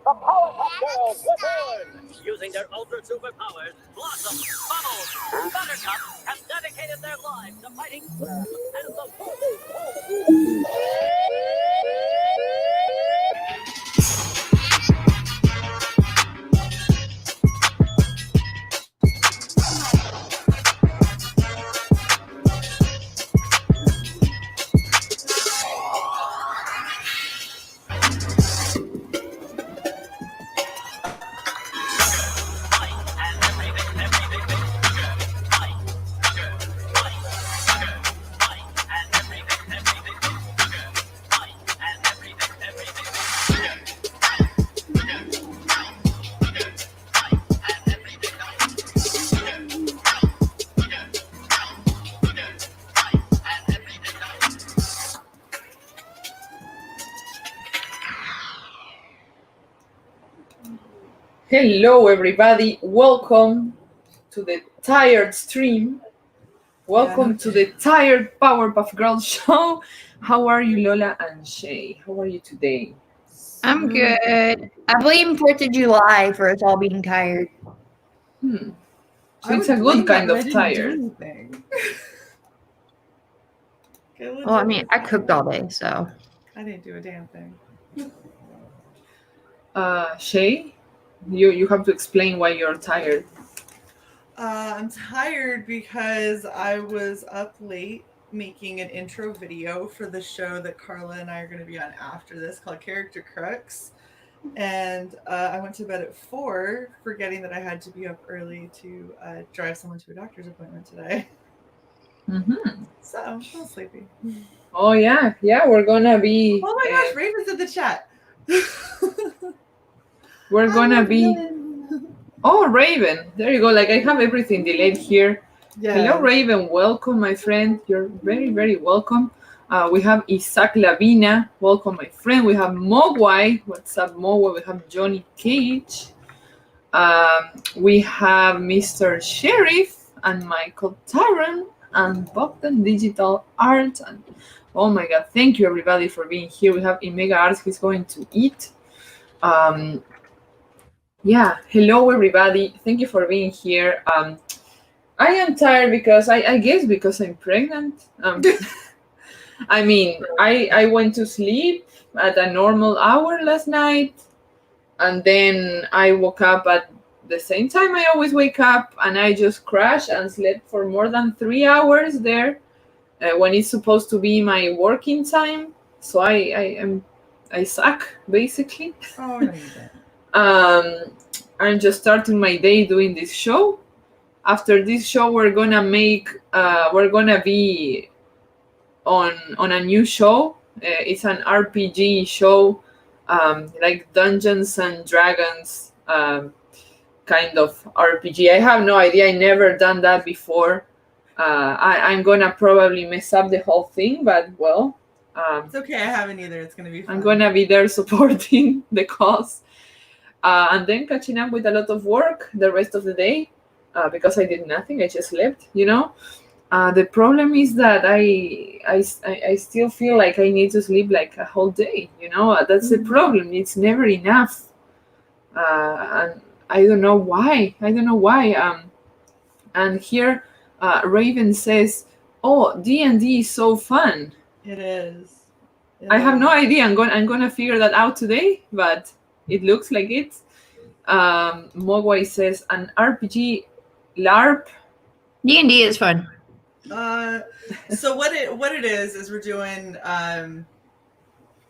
The Powerpuff Girls were born! Using their ultra superpowers, Blossom, Bubbles, Buttercup have dedicated their lives to fighting crime and the Hello, everybody. Welcome to the Tired Stream. Welcome to the Tired Powerpuff Girls Show. How are you, Lola and Shay? How are you today? I'm good. I blame 4th of July for us all being tired. So it's a good kind of tired. Well, I mean, I cooked all day, so. I didn't do a damn thing. Shay, you have to explain why you're tired. I'm tired because I was up late making an intro video for the show that Carla and I are going to be on after this called Character Crux. And I went to bed at 4, forgetting that I had to be up early to drive someone to a doctor's appointment today. Mm-hmm. So I'm a little sleepy. Oh, yeah, we're going to be... Oh my gosh, Raven's in the chat. We're going to be... Oh, Raven. There you go. Like, I have everything delayed here. Yeah. Hello, Raven. Welcome, my friend. You're very, very welcome. We have Isaac Lavina. Welcome, my friend. We have Mogwai. What's up, Mogwai? We have Johnny Cage. We have Mr. Sheriff and Michael Tyron and Bogdan Digital Art. And oh my God, thank you, everybody, for being here. We have Imega Arts. He's going to eat. Yeah, hello everybody. Thank you for being here. I am tired because I guess because I'm pregnant. I mean, I went to sleep at a normal hour last night, and then I woke up at the same time I always wake up, and I just crashed and slept for more than 3 hours there when it's supposed to be my working time. So I suck basically. Oh, no, you don't. I'm just starting my day doing this show. After this show, we're gonna be on a new show. It's an RPG show, like Dungeons and Dragons kind of RPG. I have no idea. I never done that before. I'm gonna probably mess up the whole thing, but well. It's okay. I haven't either. It's gonna be fun. I'm gonna be there supporting the cause. And then catching up with a lot of work the rest of the day because I did nothing. I just slept, The problem is that I still feel like I need to sleep like a whole day, That's the problem. It's never enough. And I don't know why. And here Raven says, oh, D&D is so fun. It is. I have no idea. I'm gonna figure that out today, but it looks like it. Mogwai says an RPG LARP. D&D is fun. So what it is we're doing.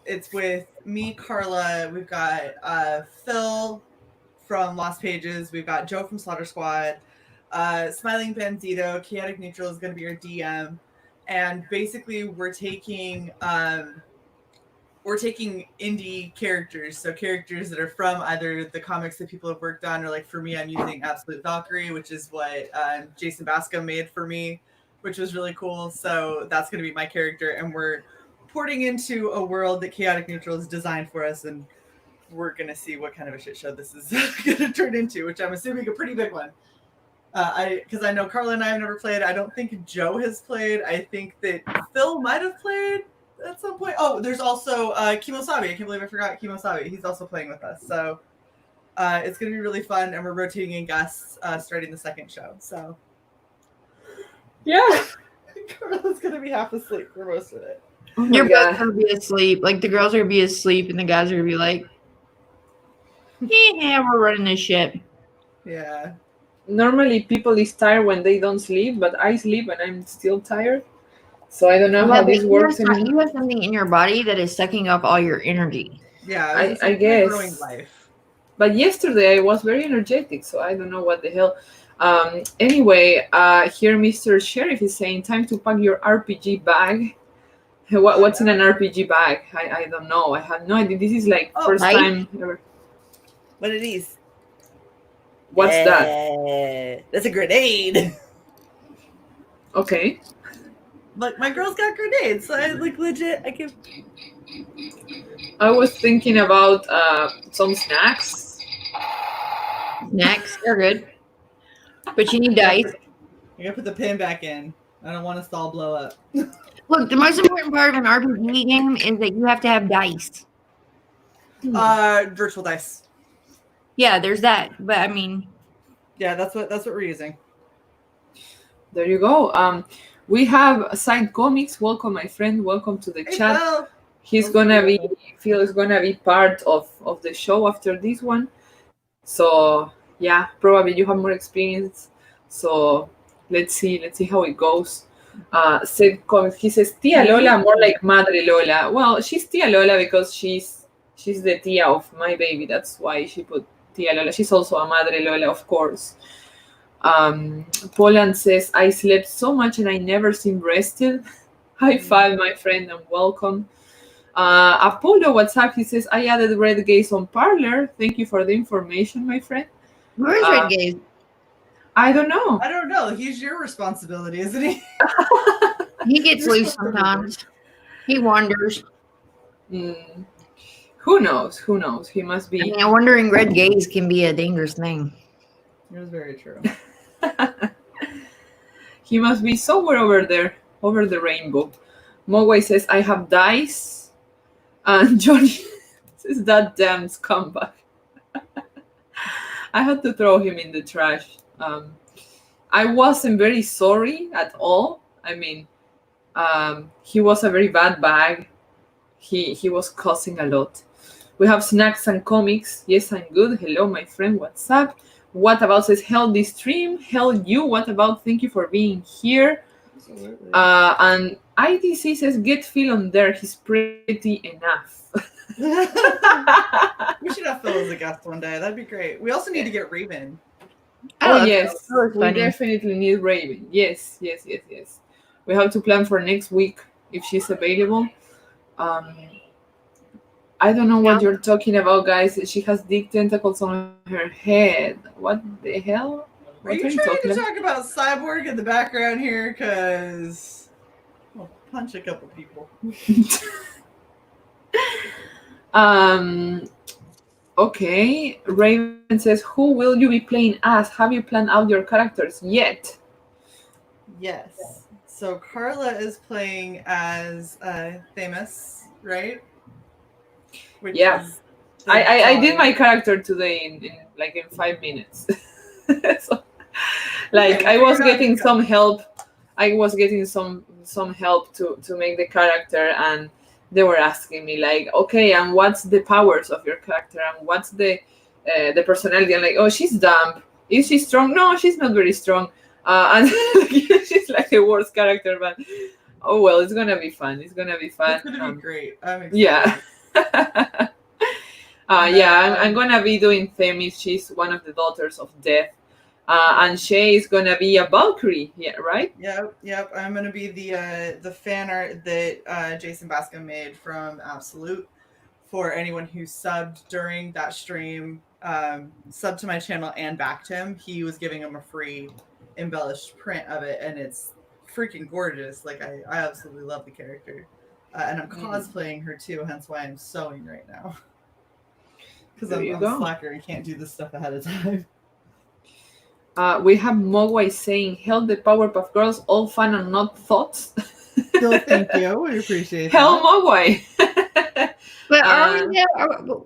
It's with me, Carla. We've got Phil from Lost Pages. We've got Joe from Slaughter Squad. Smiling Bandito. Chaotic Neutral is going to be our DM, and basically we're taking indie characters, so characters that are from either the comics that people have worked on, or like for me, I'm using Absolute Valkyrie, which is what Jason Bascom made for me, which was really cool. So that's going to be my character, and we're porting into a world that Chaotic Neutral has designed for us, and we're going to see what kind of a shit show this is going to turn into, which I'm assuming a pretty big one. Because I know Carla and I have never played. I don't think Joe has played. I think that Phil might have played. at some point. Oh, there's also Kimosabi. I can't believe I forgot Kimosabi. He's also playing with us. So it's going to be really fun, and we're rotating in guests starting the second show. So Yeah. Carla's going to be half asleep for most of it. Oh my You're both God. gonna be asleep. Like the girls are gonna be asleep, and the guys are gonna be like, "Yeah, we're running this shit." Yeah. Normally people is tired when they don't sleep, but I sleep and I'm still tired. So I don't know Yeah, how but this works. you have something in your body that is sucking up all your energy. Yeah. I It's a guess. growing life. But yesterday I was very energetic, so I don't know what the hell. Anyway, here Mr. Sheriff is saying, time to pack your RPG bag. What's in an RPG bag? I don't know. I have no idea. This is like first Right? time ever. What are these? What's that? That's a grenade. Okay. Look, my girl's got grenades. So I like legit. I can. I was thinking about some snacks. Snacks, they're good, but you need dice. I gotta put the pin back in. I don't want us to all blow up. Look, the most important part of an RPG game is that you have to have dice. Virtual dice. Yeah, there's that. But I mean, Yeah, that's what we're using. There you go. We have Side Comics. Welcome, my friend. Welcome to the Hey, chat. Phil. He's gonna be Phil is gonna be part of the show after this one. So yeah, probably you have more experience. So let's see how it goes. Said Comics. He says Tia Lola, more like Madre Lola. Well, she's Tia Lola because she's the Tia of my baby. That's why she put Tia Lola. She's also a Madre Lola, of course. Poland says, I slept so much and I never seemed rested. High five, my friend, and welcome. Apollo, what's up? He says, I added Red Gaze on Parlor. Thank you for the information, my friend. where is Red Gaze? I don't know. I don't know. He's your responsibility, isn't he? He gets loose sometimes. He wanders. Who knows? He must I be. mean, wandering Red Gaze can be a dangerous thing. It was very true. He must be somewhere over there, over the rainbow. Mogwai says, I have dice. And Johnny says, that damn scumbag. I had to throw him in the trash. I wasn't very sorry at all. I mean, he was a very bad bag. He was cussing a lot. We have Snacks and Comics. Yes, I'm good. Hello, my friend. What's up? What about says, hell this stream? Hell you. What about thank you for being here? Absolutely. And IDC says, get Phil on there. He's pretty enough. We should have Phil as a guest one day. That'd be great. We also need to get Raven. Oh, yes. that was We funny. definitely need Raven. Yes. We have to plan for next week if she's available. I don't know what you're talking about, guys. She has dick tentacles on her head. What the hell? Are you trying to talk about Cyborg in the background here? Because I'll punch a couple people. Okay. Raven says, who will you be playing as? Have you planned out your characters yet? Yes. So Carla is playing as Themis, right? Which Yeah. is the I did dog. my character today in 5 minutes. So, like Okay, I was figure it out. getting some help. I was getting some help to make the character, and they were asking me like, okay, and what's the powers of your character, and what's the personality? I'm like, oh, she's dumb. Is she strong? No, she's not very strong. And she's like the worst character, but oh well, it's gonna be fun. It's gonna be fun. It's gonna be great. I'm excited. Yeah. I'm gonna be doing Themis. She's one of the daughters of Death, and Shay is gonna be a Valkyrie. Yeah, right. Yep. I'm gonna be the fan art that Jason Bascom made from Absolute for anyone who subbed during that stream, subbed to my channel and backed him. He was giving him a free embellished print of it, and it's freaking gorgeous. Like I absolutely love the character, and I'm cosplaying her too. Hence why I'm sewing right now. Because I'm a slacker and can't do this stuff ahead of time. We have Mogwai saying, help the Powerpuff Girls, all fun and not thoughts. Still, thank you. We appreciate Hell that. Mogwai. But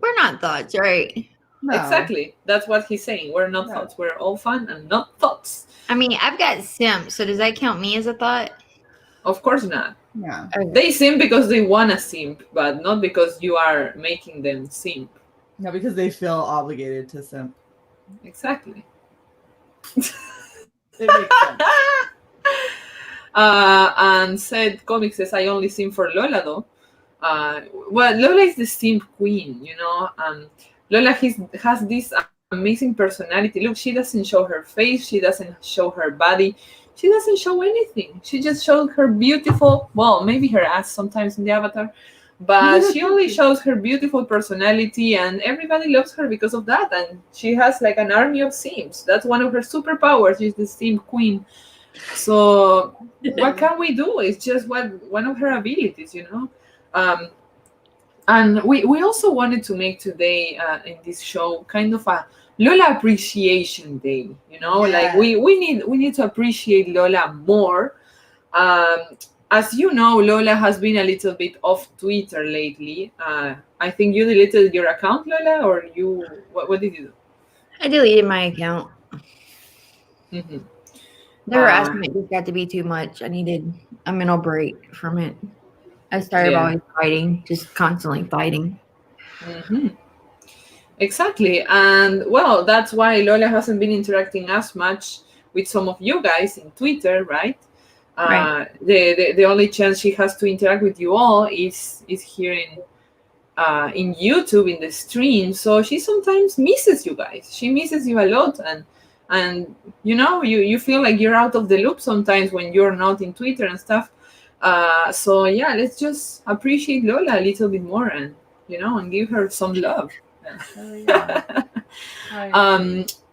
we're not thoughts, right? No. Exactly. That's what he's saying. We're not No. thoughts. We're all fun and not thoughts. I mean, I've got simp, so does that count me as a thought? Of course not. Yeah. Okay. They simp because they want to simp, but not because you are making them simp. No, because they feel obligated to simp. Exactly. It makes sense. And said comic says I only simp for Lola though. Well, Lola is the simp queen, you know. Lola has this amazing personality. Look, she doesn't show her face, she doesn't show her body, she doesn't show anything. She just shows her beautiful, well, maybe her ass sometimes in the avatar, but she only shows her beautiful personality, and everybody loves her because of that. And she has like an army of simps. That's one of her superpowers. She's the simp queen. So what can we do? It's just one of her abilities, you know. And we also wanted to make today in this show kind of a Lola appreciation day, you know. Yeah. Like we need to appreciate Lola more. As you know, Lola has been a little bit off Twitter lately. I think you deleted your account, Lola, or what did you do? I deleted my account. Mm-hmm. The harassment just got to be too much. I needed a mental break from it. I started always fighting, just constantly fighting. Mm-hmm. Exactly. And well, that's why Lola hasn't been interacting as much with some of you guys in Twitter, right? Right. The only chance she has to interact with you all is here in YouTube in the stream. So she sometimes misses you guys. She misses you a lot, and you know, you feel like you're out of the loop sometimes when you're not in Twitter and stuff. So yeah, let's just appreciate Lola a little bit more, and you know, and give her some love.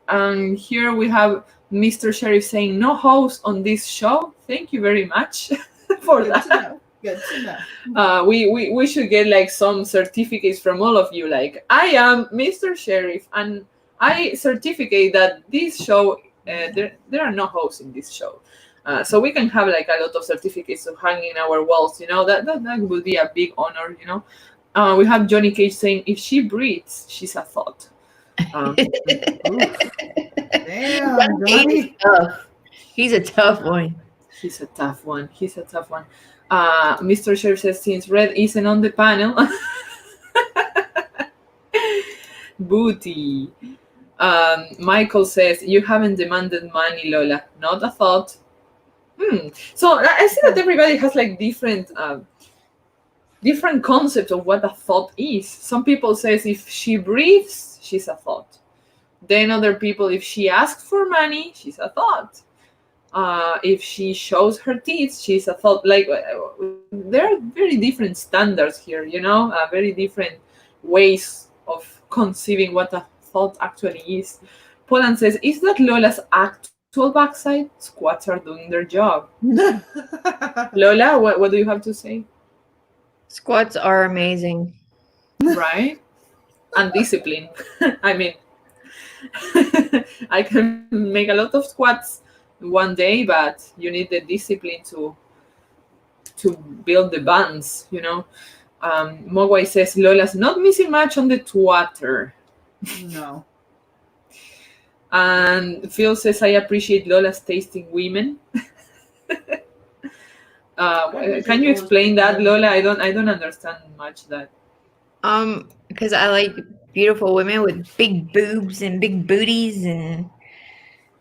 And here we have Mr. Sheriff saying no host on this show. Thank you very much for that. Good to know. We should get like some certificates from all of you. Like, I am Mr. Sheriff, and I certificate that this show there are no hosts in this show. So we can have like a lot of certificates to hang in our walls. You know, that would be a big honor. You know, we have Johnny Cage saying if she breathes, she's a thought. Damn, Johnny. Tough. He's a tough one. He's a tough one. Mr. Sheriff says since Red isn't on the panel. Booty. Michael says you haven't demanded money, Lola. Not a thought. So I see that everybody has like different concepts of what a thought is. Some people says if she breathes, she's a thought. Then other people, if she asks for money, she's a thought. If she shows her teeth, she's a thought. Like there are very different standards here, you know, very different ways of conceiving what a thought actually is. Poland says, is that Lola's actual backside? Squats are doing their job. Lola, what do you have to say? Squats are amazing. Right? And discipline. I mean, I can make a lot of squats one day, but you need the discipline to build the bands, you know. Mogwai says Lola's not missing much on the Twitter. No. And Phil says I appreciate Lola's tasting women. Can you explain that, Lola? I don't understand much that. Because I like beautiful women with big boobs and big booties, and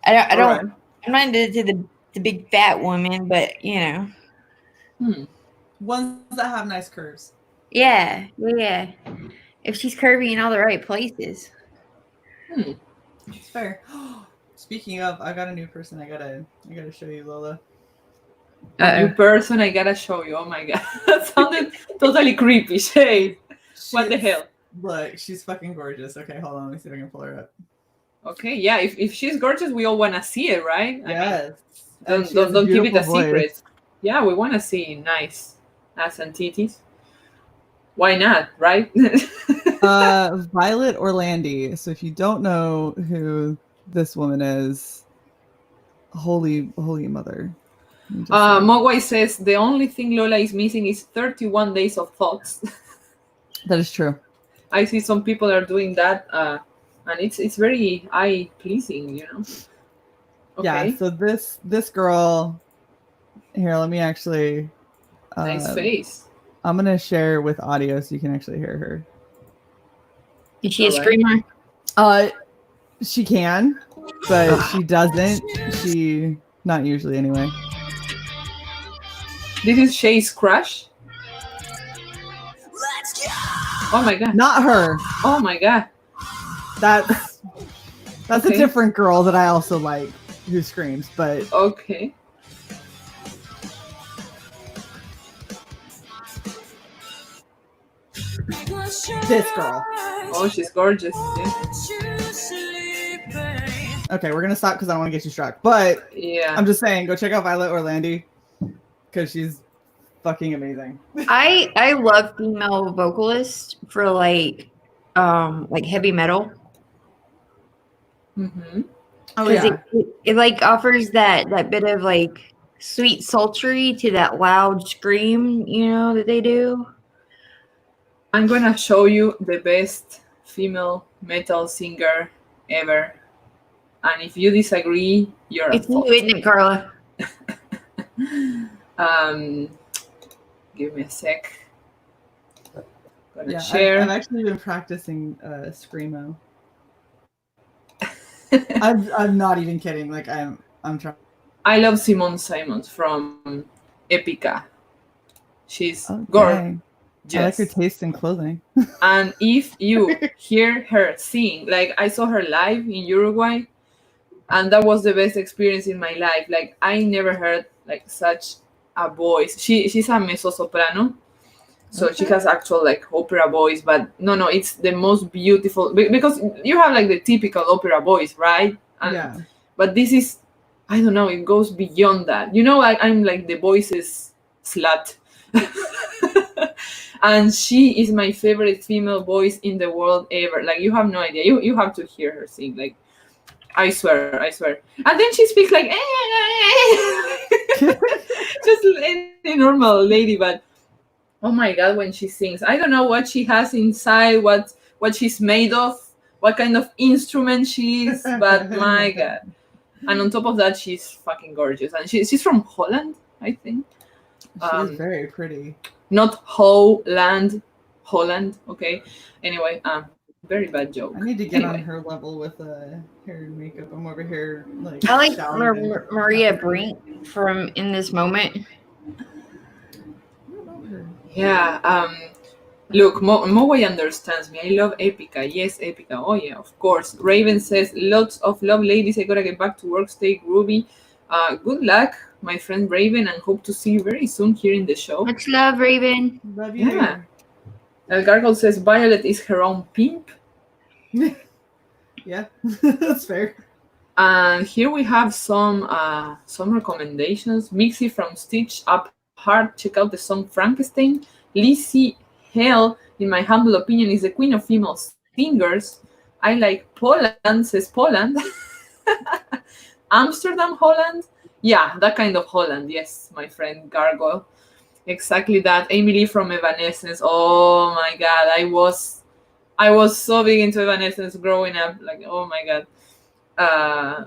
I don't. I'm not into the big fat woman, but you know, ones that have nice curves. Yeah. If she's curvy in all the right places. It's fair. Speaking of, I got a new person. I gotta show you, Lola. A new person I gotta show you. Oh my god, that sounded totally creepy. Hey, what the hell? Look, she's fucking gorgeous. Okay, hold on. Let me see if I can pull her up. Okay, yeah. If she's gorgeous, we all wanna see it, right? Yes. I mean, don't keep it a secret. Yeah, we wanna see nice ass and titties. Why not, right? Violet Orlandi. So if you don't know who this woman is, holy mother. Mogwai says the only thing Lola is missing is 31 days of thoughts. That is true. I see some people are doing that, and it's very eye pleasing, you know. Okay. Yeah. So this girl here. Let me actually. Nice face. I'm gonna share with audio so you can actually hear her. Is she a screamer? She can, but she doesn't. She not usually anyway. This is Shay's crush. Oh my god. Not her. Oh my god. That's Okay. a different girl that I also like who screams, but Okay. this girl. Oh, she's gorgeous. Yeah. Okay, we're gonna stop because I don't want to get you struck. But Yeah. I'm just saying, go check out Violet Orlandi because she's fucking amazing. I love female vocalists for like heavy metal. Mm-hmm. Oh 'Cause yeah. it like offers that bit of like sweet sultry to that loud scream, you know, that they do. I'm gonna show you the best female metal singer ever. And if you disagree, you're a It's you, fault. isn't it, Carla? Give me a sec. Gonna Yeah, share. I've actually been practicing screamo. I'm not even kidding. Like I'm trying. I love Simone Simons from Epica. She's Oh, gorgeous. dang. I like her taste in clothing. And if you hear her sing, like I saw her live in Uruguay, and that was the best experience in my life. Like I never heard like such a voice. She's a mezzo soprano, so she has actual like opera voice. But no, it's the most beautiful because you have like the typical opera voice, right? And, Yeah. But this is, I don't know, it goes beyond that. You know, I'm like the voices slut. And she is my favorite female voice in the world ever. Like you have no idea. You have to hear her sing. Like I swear. And then she speaks like just any normal lady, but oh my god, when she sings, I don't know what she has inside, what she's made of, what kind of instrument she is, but my god. And on top of that, she's fucking gorgeous. And she's from Holland, I think. She's very pretty. Not Holland, okay? Anyway, very bad joke. I need to get Anyway. on her level with hair and makeup. I'm over here like. I like showering. Maria Brink from In This Moment. I don't know her. Yeah, look, Moway understands me. I love Epica. Yes, Epica. Oh yeah, of course. Raven says, lots of love, ladies. I gotta get back to work. Stay groovy. Good luck, my friend Raven, and hope to see you very soon here in the show. Much love, Raven. Love you. Yeah. El Gargle says Violet is her own pimp. Yeah, that's fair. And here we have some recommendations. Mixie from Stitch Up Heart. Check out the song Frankenstein. Lizzie Hale, in my humble opinion, is the queen of female singers. I like Poland, says Poland. Amsterdam, Holland. Yeah, that kind of Holland. Yes, my friend Gargoyle. Exactly that. Amy Lee from Evanescence. Oh my god, I was so big into Evanescence growing up. Like, oh my god.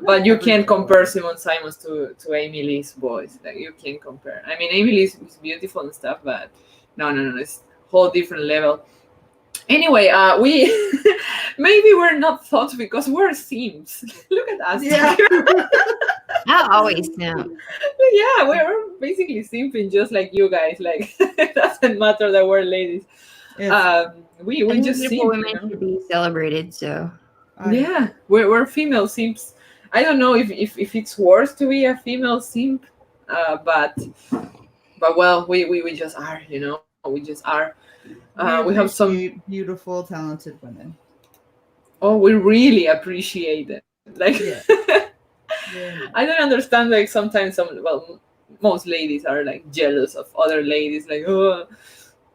But you can't compare Simone Simons to Amy Lee's voice. Like, you can't compare. I mean, Amy Lee is beautiful and stuff, but no, it's a whole different level. Anyway, we maybe we're not thoughts because we're simps. Look at us. Yeah. I always know. Yeah, we're basically simping just like you guys. Like, it doesn't matter that we're ladies. We just Beautiful simp. women should be celebrated. So Yeah, we're female simps. I don't know if it's worse to be a female simp, but well, we just are, you know. We just are. We have some beautiful, talented women. Oh, we really appreciate it. Like, Yeah. Yeah. I don't understand. Like sometimes most ladies are like jealous of other ladies. Like, oh,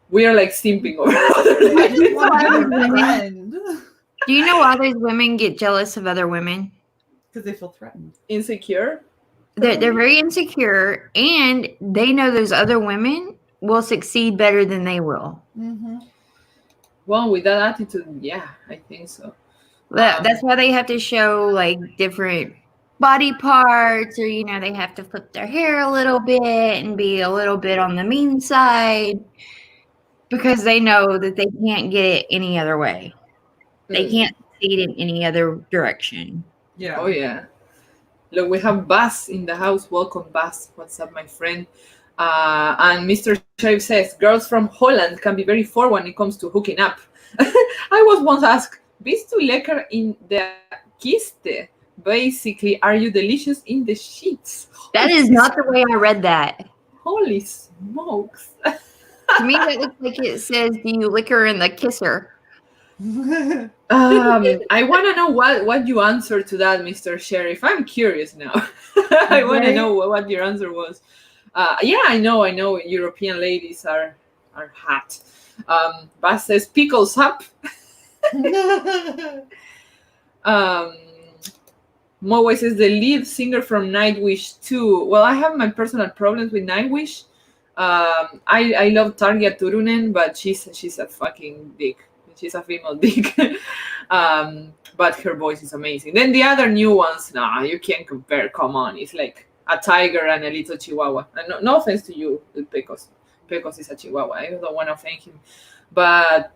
we are like simping over other ladies. do you know why those women get jealous of other women? Because they feel threatened. Insecure. they're very insecure, and they know those other women will succeed better than they will. Mm-hmm. Well, with that attitude, yeah, I think so. That's why they have to show like different body parts, or they have to flip their hair a little bit and be a little bit on the mean side, because they know that they can't get it any other way. They can't succeed in any other direction. Yeah. Oh yeah. Look, we have Bas in the house. Welcome, Bas. What's up, my friend? And Mr. Sheriff says, girls from Holland can be very forward when it comes to hooking up. I was once asked, bist du lekker in de kiste? Basically, are you delicious in the sheets? That is not the way I read that. Holy smokes. To me, that looks like it says, do you lick her in the kisser? I want to know what you answered to that, Mr. Sheriff. I'm curious now. I want to know what your answer was. Yeah, I know. European ladies are hot. Bas says pickles up. Moe says the lead singer from Nightwish too. Well, I have my personal problems with Nightwish. I love Tarja Turunen, but she's a fucking dick. She's a female dick. But her voice is amazing. Then the other new ones, nah, you can't compare. Come on, it's like a tiger and a little chihuahua. And no offense to you, Pecos. Pecos is a chihuahua. I don't want to offend him. But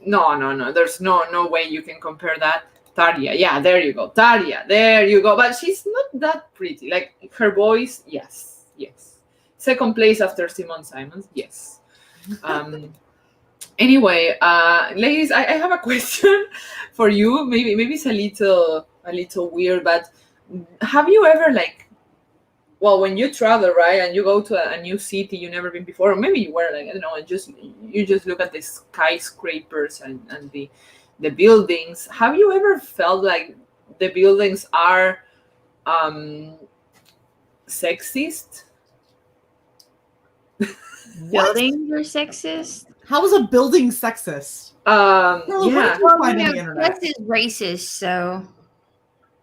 no. There's no way you can compare that. Tarja, yeah, there you go. Tarja, there you go. But she's not that pretty. Like her voice, yes. Second place after Simone Simons, yes. Anyway, ladies, I have a question for you. Maybe it's a little weird, but have you ever when you travel, right, and you go to a new city you've never been before, or maybe you were I don't know, and you just look at the skyscrapers and the buildings. Have you ever felt like the buildings are sexist? Buildings are sexist? How is a building sexist? Yeah. Sex is racist, so.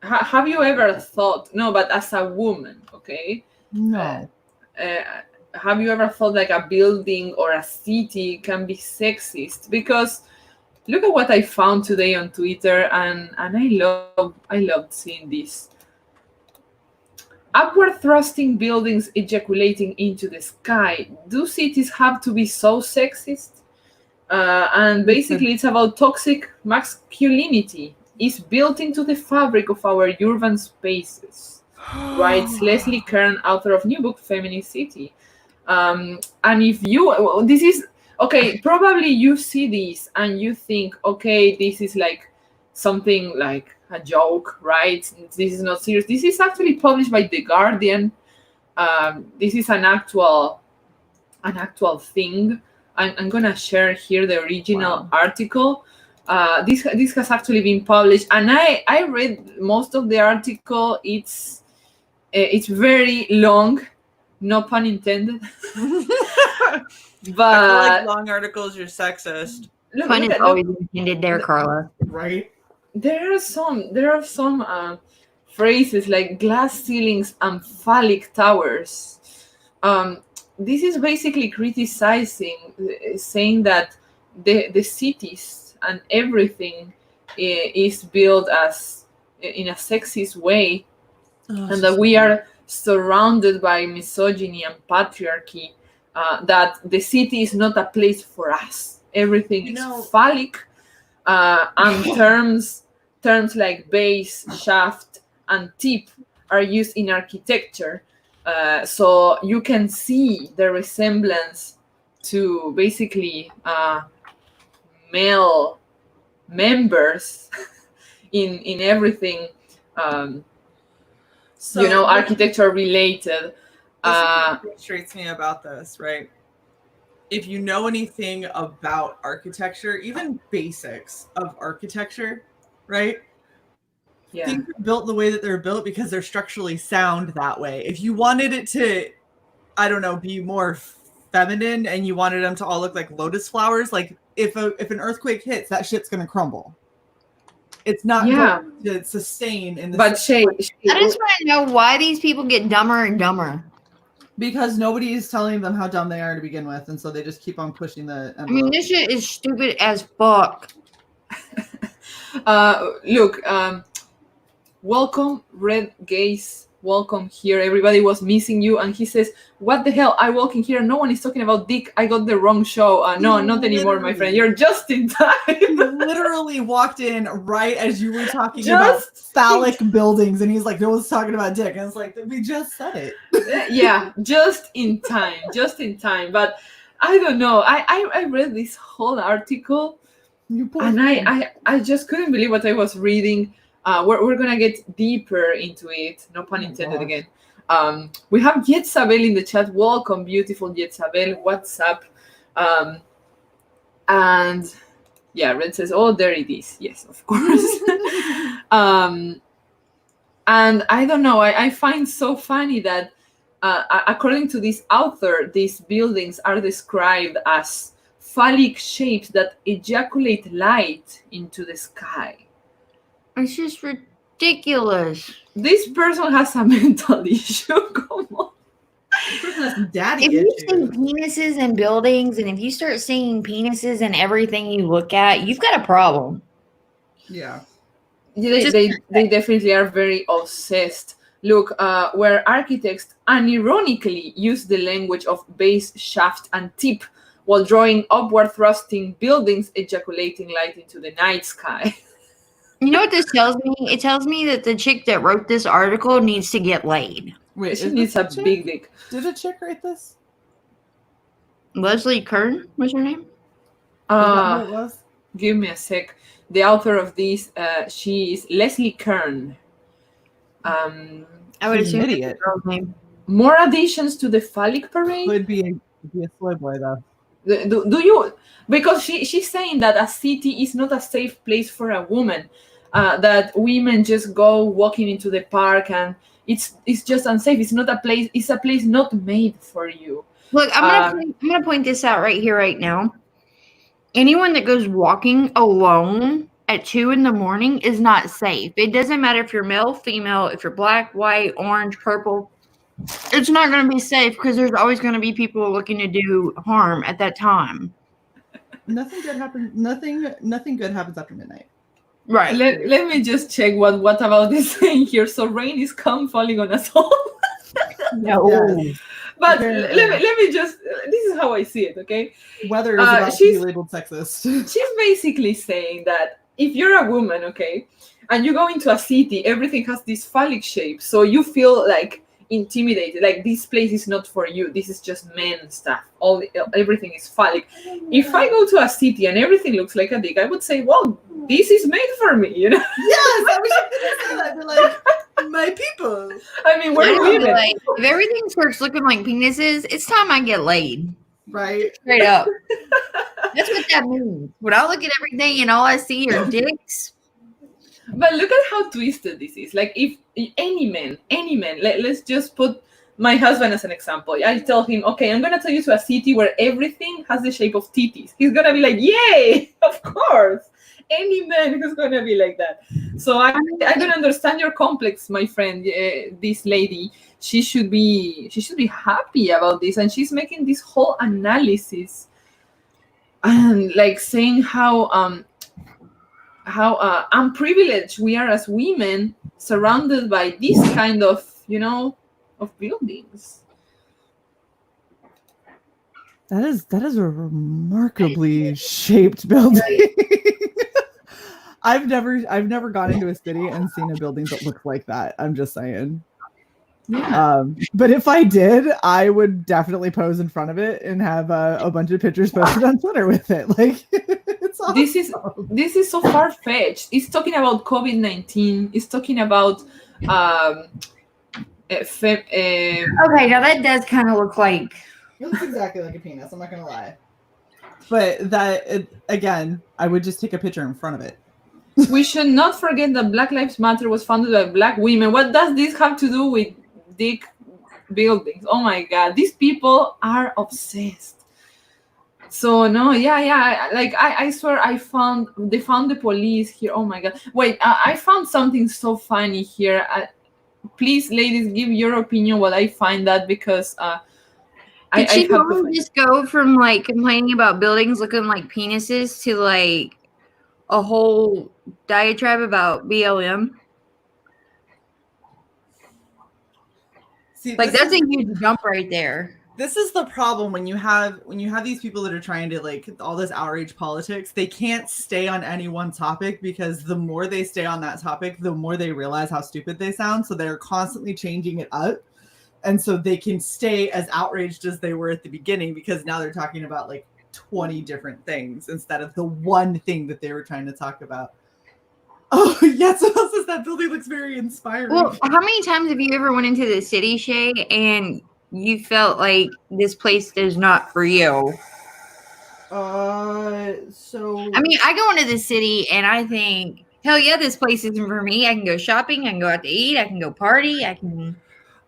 Have you ever thought, no, but as a woman, okay? No. Have you ever thought like a building or a city can be sexist? Because look at what I found today on Twitter, and I loved seeing this. Upward thrusting buildings ejaculating into the sky. Do cities have to be so sexist? And basically, it's about toxic masculinity. It's built into the fabric of our urban spaces, writes Leslie Kern, author of new book Feminist City. And if you, this is okay, probably you see this and you think, okay, this is like something like a joke, right? This is not serious. This is actually published by The Guardian. This is an actual thing. I'm gonna share here the original article. This has actually been published, and I read most of the article. It's very long, no pun intended. But I feel like long articles are sexist. Pun is always intended there, Carla. Right? There are some phrases like glass ceilings and phallic towers. This is basically criticizing, saying that the cities and everything is built as in a sexist way, and that we are surrounded by misogyny and patriarchy. That the city is not a place for us. Everything is phallic. And terms like base, shaft, and tip are used in architecture. So you can see the resemblance to basically male members in everything, architecture related. What frustrates me about this, right? If you know anything about architecture, even basics of architecture, right? Yeah. Things are built the way that they're built because they're structurally sound that way. If you wanted it to, I don't know, be more feminine and you wanted them to all look like lotus flowers, like if an earthquake hits, that shit's gonna crumble. It's not Yeah. going to sustain in the But same I just want to know why these people get dumber and dumber. because nobody is telling them how dumb they are to begin with, and so they just keep on pushing the envelope. I mean, this shit is stupid as fuck. Look, welcome, Red Gaze. Welcome here. Everybody was missing you. And he says, what the hell? I walk in here. No one is talking about dick. I got the wrong show. No, not anymore, my friend. You're just in time. He literally walked in right as you were talking about phallic buildings, and he's like, no one's talking about dick. And it's like, we just said it. Yeah, just in time. Just in time. But I don't know. I read this whole article, and I just couldn't believe what I was reading. We're gonna get deeper into it. No pun intended again. We have Yetzabel in the chat. Welcome, beautiful Yetzabel. What's up? And yeah, Red says, "Oh, there it is." Yes, of course. And I don't know. I find so funny that according to this author, these buildings are described as phallic shapes that ejaculate light into the sky. It's just ridiculous. This person has a mental issue. Come on. This person has daddy If you issues. see penises in buildings, and if you start seeing penises in everything you look at, you've got a problem. Yeah. They definitely are very obsessed. Look, where architects unironically use the language of base, shaft, and tip while drawing upward thrusting buildings ejaculating light into the night sky. You know what this tells me? It tells me that the chick that wrote this article needs to get laid. Wait, She needs a big dick. Did a chick write this? Leslie Kern was her name? Is that who it was? Give me a sec. The author of this, she is Leslie Kern. I would She's an assume that's idiot. the girl's name. More additions to the phallic parade? Could be a slow boy though. Do you? Because she's saying that a city is not a safe place for a woman. That women just go walking into the park and it's just unsafe. It's not a place. It's a place not made for you. Look, I'm gonna point this out right here, right now. Anyone that goes walking alone at 2 a.m. is not safe. It doesn't matter if you're male, female, if you're black, white, orange, purple. It's not going to be safe because there's always going to be people looking to do harm at that time. Nothing good happens. Nothing good happens after midnight. Right. Let me just check what about this thing here. So rain is falling on us all. No. Yes. But Apparently. let me just. This is how I see it. Okay. Weather is about to be labeled sexist. She's basically saying that if you're a woman, okay, and you go into a city, everything has this phallic shape, so you feel like intimidated, like this place is not for you. This is just men stuff. Everything is phallic. If I go to a city and everything looks like a dick, I would say, well, this is made for me, you know. Yes, I was just gonna say that. They're like, my people. I mean, we're women. Like, if everything starts looking like penises, it's time I get laid. Right. Straight up. That's what that means. When I look at everything and all I see are dicks. But look at how twisted this is. Like, if any man, let's just put my husband as an example. I tell him, okay, I'm going to take you to a city where everything has the shape of titties. He's going to be like, yay, of course. Any man is going to be like that. So I don't understand your complex, my friend. This lady, she should be happy about this. And she's making this whole analysis and like saying how unprivileged we are as women, surrounded by this kind of, of buildings. That is a remarkably shaped building. I've never gone into a city and seen a building that looks like that. I'm just saying. Yeah. But if I did, I would definitely pose in front of it and have a bunch of pictures posted on Twitter with it. Like, it's awesome. This is so far fetched. It's talking about COVID-19. It's talking about Okay, now that does kind of look like. It looks exactly like a penis. I'm not gonna lie. But again, I would just take a picture in front of it. We should not forget that Black Lives Matter was founded by Black women. What does this have to do with dick buildings? Oh my God, these people are obsessed. So no, yeah. Like I swear they found the police here. Oh my god! Wait, I found something so funny here. Please, ladies, give your opinion while I find that because Did I she have to totally find. just go from like complaining about buildings looking like penises to like a whole diatribe about BLM? See, Like this that's is a huge jump right there. this is the problem when you have these people that are trying to like all this outrage politics. They can't stay on any one topic because the more they stay on that topic, the more they realize how stupid they sound. So they're constantly changing it up. And so they can stay as outraged as they were at the beginning because now they're talking about like 20 different things instead of the one thing that they were trying to talk about. Oh, yes. Someone says that building looks very inspiring. Well, how many times have you ever went into the city, Shay, and you felt like this place is not for you? So I mean, I go into the city and I think, hell yeah, this place isn't for me. I can go shopping, I can go out to eat, I can go party,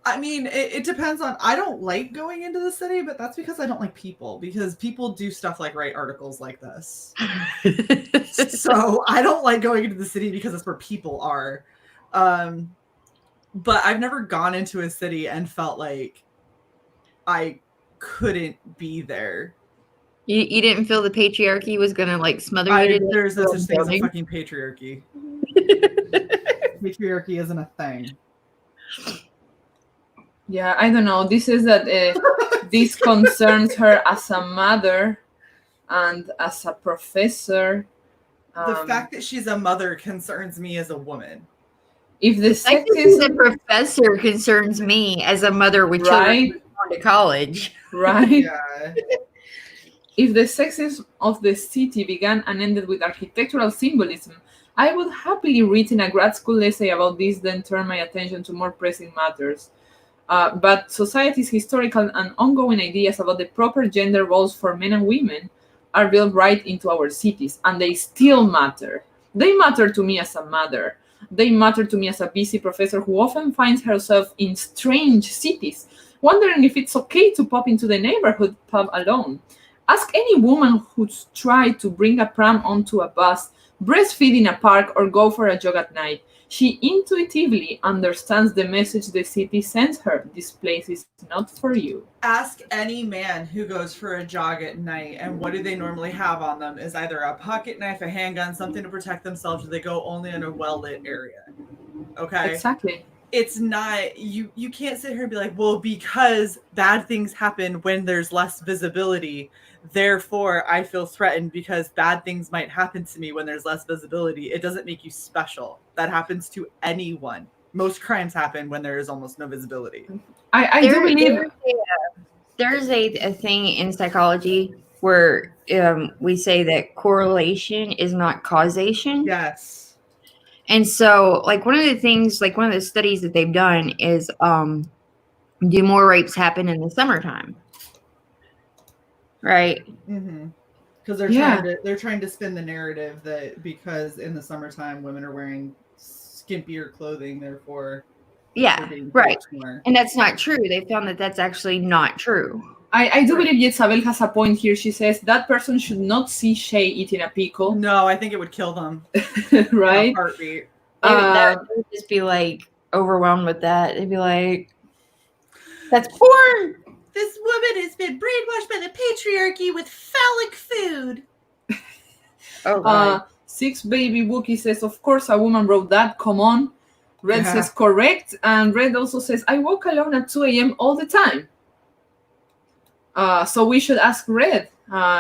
I mean, it depends on. I don't like going into the city, but that's because I don't like people. Because people do stuff like write articles like this. So I don't like going into the city because that's where people are. But I've never gone into a city and felt like I couldn't be there. You didn't feel the patriarchy was gonna like smother you to death? There's no such thing as a fucking patriarchy. Patriarchy isn't a thing. Yeah, I don't know. This is that this concerns her as a mother and as a professor. The fact that she's a mother concerns me as a woman. If the Like this is a professor concerns me as a mother with children going to college. Right? Yeah. If the sexism of the city began and ended with architectural symbolism, I would happily written a grad school essay about this, then turn my attention to more pressing matters. But society's historical and ongoing ideas about the proper gender roles for men and women are built right into our cities, and they still matter. They matter to me as a mother. They matter to me as a busy professor who often finds herself in strange cities, wondering if it's okay to pop into the neighborhood pub alone. Ask any woman who's tried to bring a pram onto a bus, breastfeed in a park, or go for a jog at night. She intuitively understands the message the city sends her. This place is not for you. Ask any man who goes for a jog at night, and what do they normally have on them? Is either a pocket knife, a handgun, something to protect themselves, or they go only in a well-lit area. Okay? Exactly. It's not, you can't sit here and be like, well, because bad things happen when there's less visibility, therefore I feel threatened because bad things might happen to me when there's less visibility. It doesn't make you special. That happens to anyone. Most crimes happen when there is almost no visibility. I do believe there's a thing in psychology where we say that correlation is not causation. Yes. And so, like, one of the things, like, one of the studies that they've done is do more rapes happen in the summertime? Right? Mm-hmm. Because they're trying to spin the narrative that because in the summertime women are wearing skimpier clothing, therefore right. And that's not true. They found that that's actually not true. I do believe Isabel has a point here. She says that person should not see Shay eating a pickle. No, I think it would kill them. Right? Heartbeat. They would just be like overwhelmed with that. They'd be like, that's porn. This woman has been brainwashed by the patriarchy with phallic food. Oh, God. Six Baby Wookie says, of course a woman wrote that. Come on. Red says correct. And Red also says, I walk alone at 2 a.m. all the time. So we should ask Red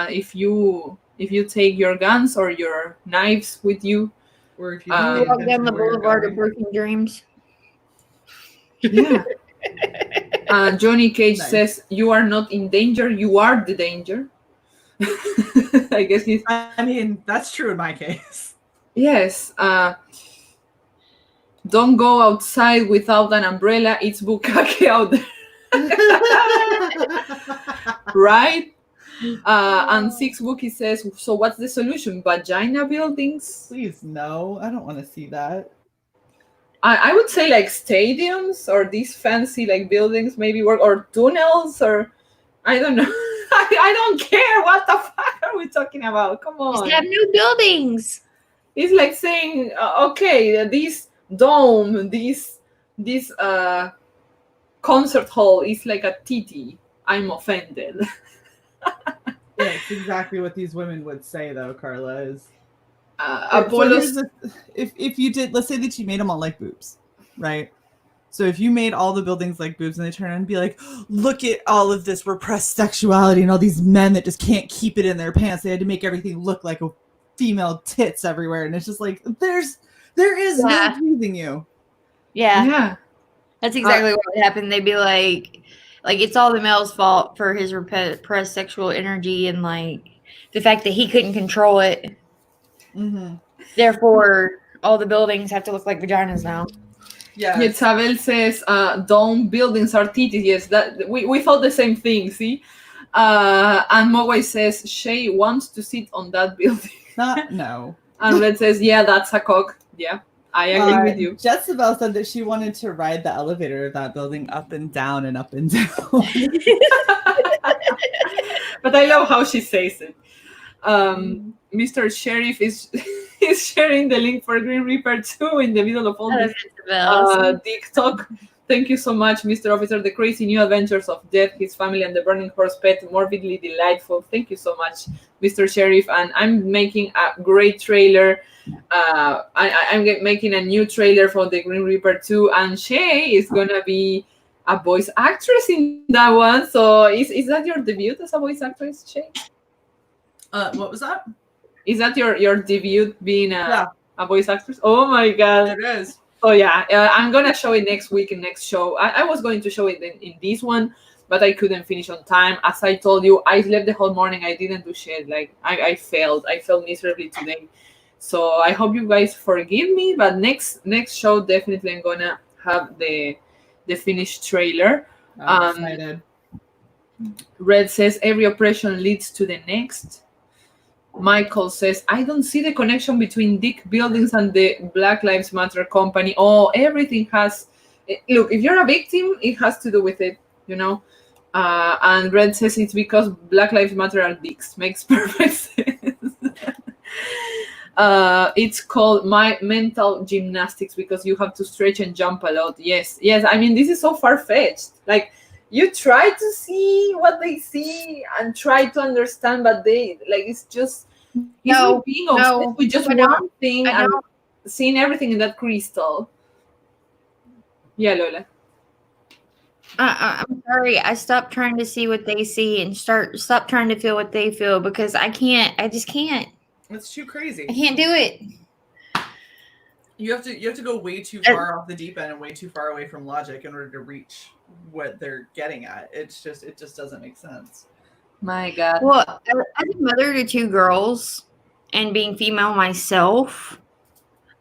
if you take your guns or your knives with you. Or if you walk down the boulevard of broken dreams. Yeah. Johnny Cage says, you are not in danger, you are the danger. I guess he's... I mean, that's true in my case. Yes. Don't go outside without an umbrella. It's bukkake out there. Right? And Six Wookie says, so what's the solution? Vagina buildings? Please, no. I don't want to see that. I would say like stadiums or these fancy like buildings maybe work, or tunnels, or I don't know. I I don't care. What the fuck are we talking about? Come on. Just have new buildings. It's like saying, okay, this dome, this concert hall is like a titty. I'm offended. Yeah, it's exactly what these women would say, though, Carla. Is Apollo's. if you did, let's say that you made them all like boobs, right? So if you made all the buildings like boobs, and they turn around and be like, look at all of this repressed sexuality and all these men that just can't keep it in their pants. They had to make everything look like a female tits everywhere, and it's just like there is no pleasing you. Yeah. That's exactly what would happen. They'd be like it's all the male's fault for his repressed sexual energy and like the fact that he couldn't control it. Mm-hmm. Therefore, all the buildings have to look like vaginas now. Yeah. Isabel says, dome buildings are titties. Yes, that we thought the same thing, see? And Mogwai says, Shay wants to sit on that building. No. And Red says, yeah, that's a cock. Yeah, I agree with you. Jezebel said that she wanted to ride the elevator of that building up and down and up and down. But I love how she says it. Mr. Sheriff is sharing the link for Green Reaper 2 in the middle of all this TikTok. Thank you so much, Mr. Officer. The crazy new adventures of Death, his family, and the burning horse pet, morbidly delightful. Thank you so much, Mr. Sheriff. And I'm making a great trailer. I'm making a new trailer for the Green Reaper 2, and Shay is gonna be a voice actress in that one. So is that your debut as a voice actress, Shay? What was that? Is that your debut being a voice actress? Oh my god, It is. So yeah, I'm gonna show it next week in next show. I was going to show it in this one, but I couldn't finish on time. As I told you, I slept the whole morning. I didn't do shit. Like I failed miserably today. So I hope you guys forgive me. But next show definitely I'm gonna have the finished trailer. I'm excited. Red says every oppression leads to the next. Michael says, I don't see the connection between Dick Buildings and the Black Lives Matter company. Oh, everything has... Look, if you're a victim, it has to do with it, you know? And Red says it's because Black Lives Matter are dicks. Makes perfect sense. It's called my mental gymnastics because you have to stretch and jump a lot. Yes. I mean, this is so far-fetched. Like, you try to see what they see and try to understand, but they like it's just being obsessed with just one thing and seeing everything in that crystal. Yeah, Lola. I'm sorry. I stopped trying to see what they see and stop trying to feel what they feel because I just can't. It's too crazy. I can't do it. You have to go way too far off the deep end and way too far away from logic in order to reach what they're getting at. It just doesn't make sense. My God. Well, as a mother to two girls and being female myself,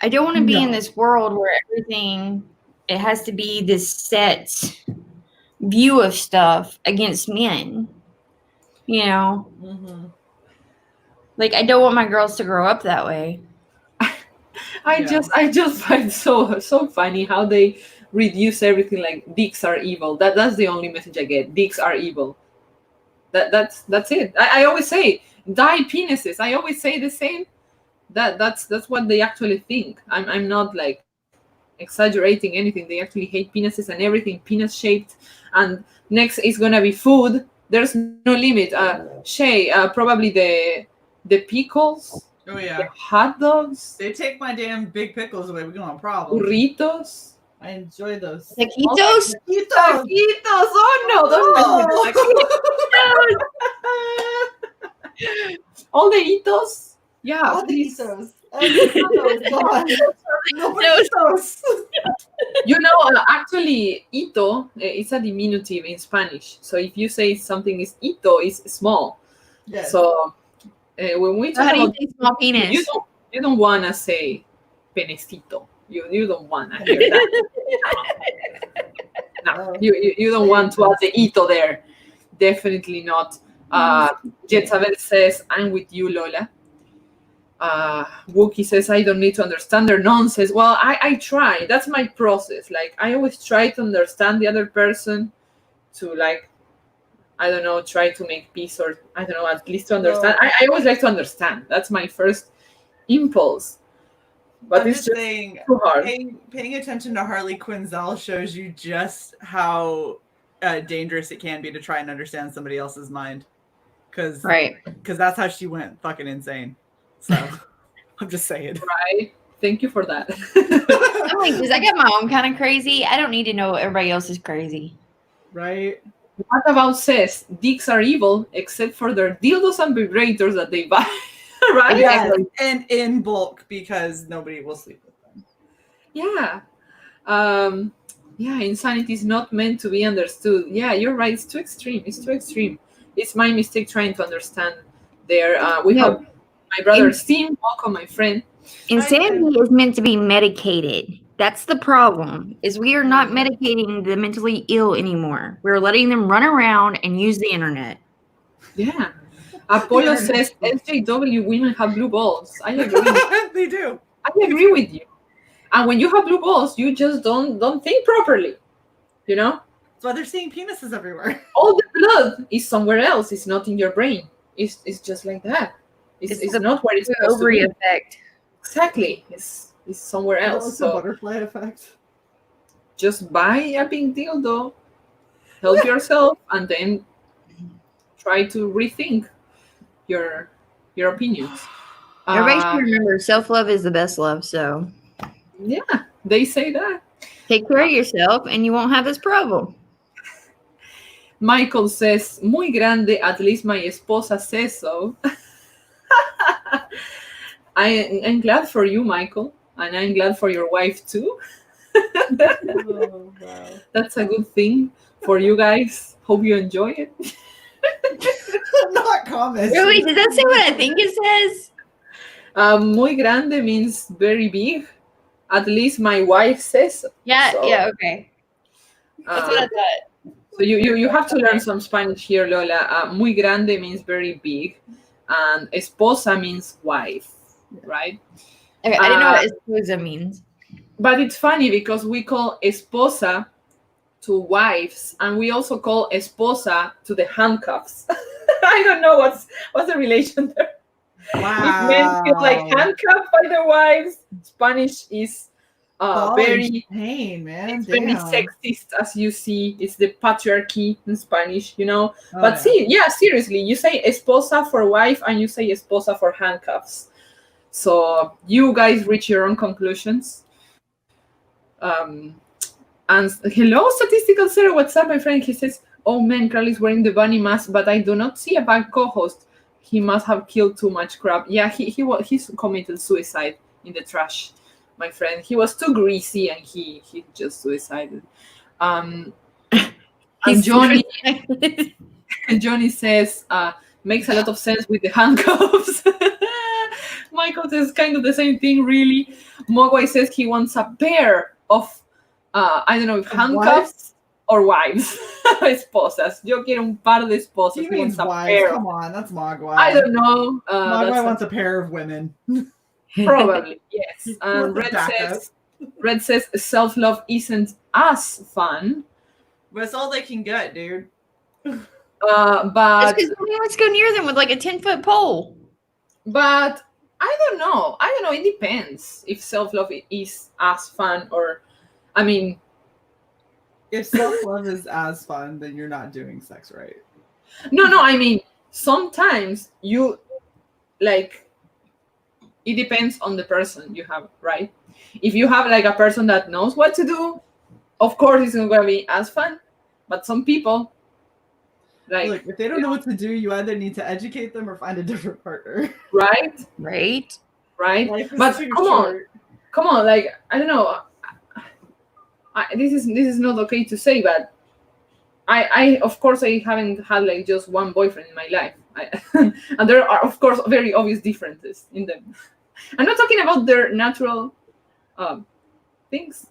I don't want to be in this world where everything it has to be this set view of stuff against men. You know, like I don't want my girls to grow up that way. I just find so funny how they reduce everything like dicks are evil. That's the only message I get. Dicks are evil. That's it. I always say die penises. I always say the same. That's what they actually think. I'm not like exaggerating anything. They actually hate penises and everything penis shaped. And next is gonna be food. There's no limit. Shay, probably the pickles. Oh yeah. The hot dogs. They take my damn big pickles away. We don't have a problem. Burritos. I enjoy those. Taquitos? Taquitos. Oh no, those all the itos. Yeah, All the please. Itos. You know, actually, ito is a diminutive in Spanish. So if you say something is ito, it's small. Yes. So when we So talk how do you about say small penis? you don't want to say penecito. You don't want to hear that. No, you don't want to add the ito there. Definitely not. Jezabel says, I'm with you, Lola. Wookie says, I don't need to understand their nonsense. Well, I try. That's my process. Like, I always try to understand the other person to, like, I don't know, try to make peace, or I don't know, at least to understand. I always like to understand. That's my first impulse. But I'm it's just just saying, too hard. paying attention to Harley Quinzel shows you just how dangerous it can be to try and understand somebody else's mind. Because that's how she went fucking insane. So I'm just saying. Right. Thank you for that. I'm like, because I got my own kind of crazy. I don't need to know everybody else is crazy. Right? What about says dicks are evil except for their dildos and vibrators that they buy? Right? Yes, and in bulk because nobody will sleep with them. Yeah. Insanity is not meant to be understood. Yeah, you're right. It's too extreme. It's my mistake trying to understand there. We have my brother Steve. Welcome, my friend. Insanity is meant to be medicated. That's the problem, is we are not medicating the mentally ill anymore. We're letting them run around and use the internet. Yeah. Apollo says SJW women have blue balls. I agree. They do. I agree with you. And when you have blue balls, you just don't think properly. You know? That's why they're seeing penises everywhere. All the blood is somewhere else. It's not in your brain. It's just like that. It's not where it's supposed to be. Effect. Exactly. It's somewhere else. It's So a butterfly effect. just buy a pink dildo, help yourself, and then try to rethink your opinions. Everybody should remember, self-love is the best love. So Yeah, they say that. take care of yourself and you won't have this problem. Michael says, muy grande, at least my esposa says so. I'm glad for you, Michael, and I'm glad for your wife too. Oh, wow. That's a good thing for you guys. Hope you enjoy it. Not comments. Really? Does that say what I think it says? Muy grande means very big. At least my wife says so. Yeah, So, yeah, okay. That's what I thought. So you have to learn some Spanish here, Lola. Muy grande means very big, and esposa means wife, right? Okay, I didn't know what esposa means. But it's funny because we call esposa to wives, and we also call esposa to the handcuffs. I don't know what's the relation there. Wow. If men feel like handcuffed by their wives, Spanish is very pain, man. it's very sexist, as you see. It's the patriarchy in Spanish, you know. But seriously, you say esposa for wife and you say esposa for handcuffs. So you guys reach your own conclusions. And hello, Statistical Zero. What's up, my friend? He says, "Oh man, Carly's wearing the bunny mask, but I do not see a bad co-host. He must have killed too much crap." Yeah, he's committed suicide in the trash, my friend. He was too greasy and he just suicided. And Johnny says, makes a lot of sense with the handcuffs. Michael says kind of the same thing, really. Mogwai says he wants a pair of I don't know if handcuffs or wives. Esposas. Yo quiero un par de esposas. He means wives. Come on, that's Mogwai. I don't know. Mogwai wants a pair of women. Probably, yes. Red says self-love isn't as fun. But it's all they can get, dude. But because nobody wants to go near them with like a 10-foot pole. But I don't know. It depends if self-love is as fun or, I mean, if self-love is as fun, then you're not doing sex right. No, I mean, sometimes you, like, it depends on the person you have, right? If you have, like, a person that knows what to do, of course it's not going to be as fun. But some people, like... Look, if they don't know what to do, you either need to educate them or find a different partner. Right? But come on, like, I don't know. This is not okay to say, but I of course I haven't had like just one boyfriend in my life, and there are of course very obvious differences in them. I'm not talking about their natural things,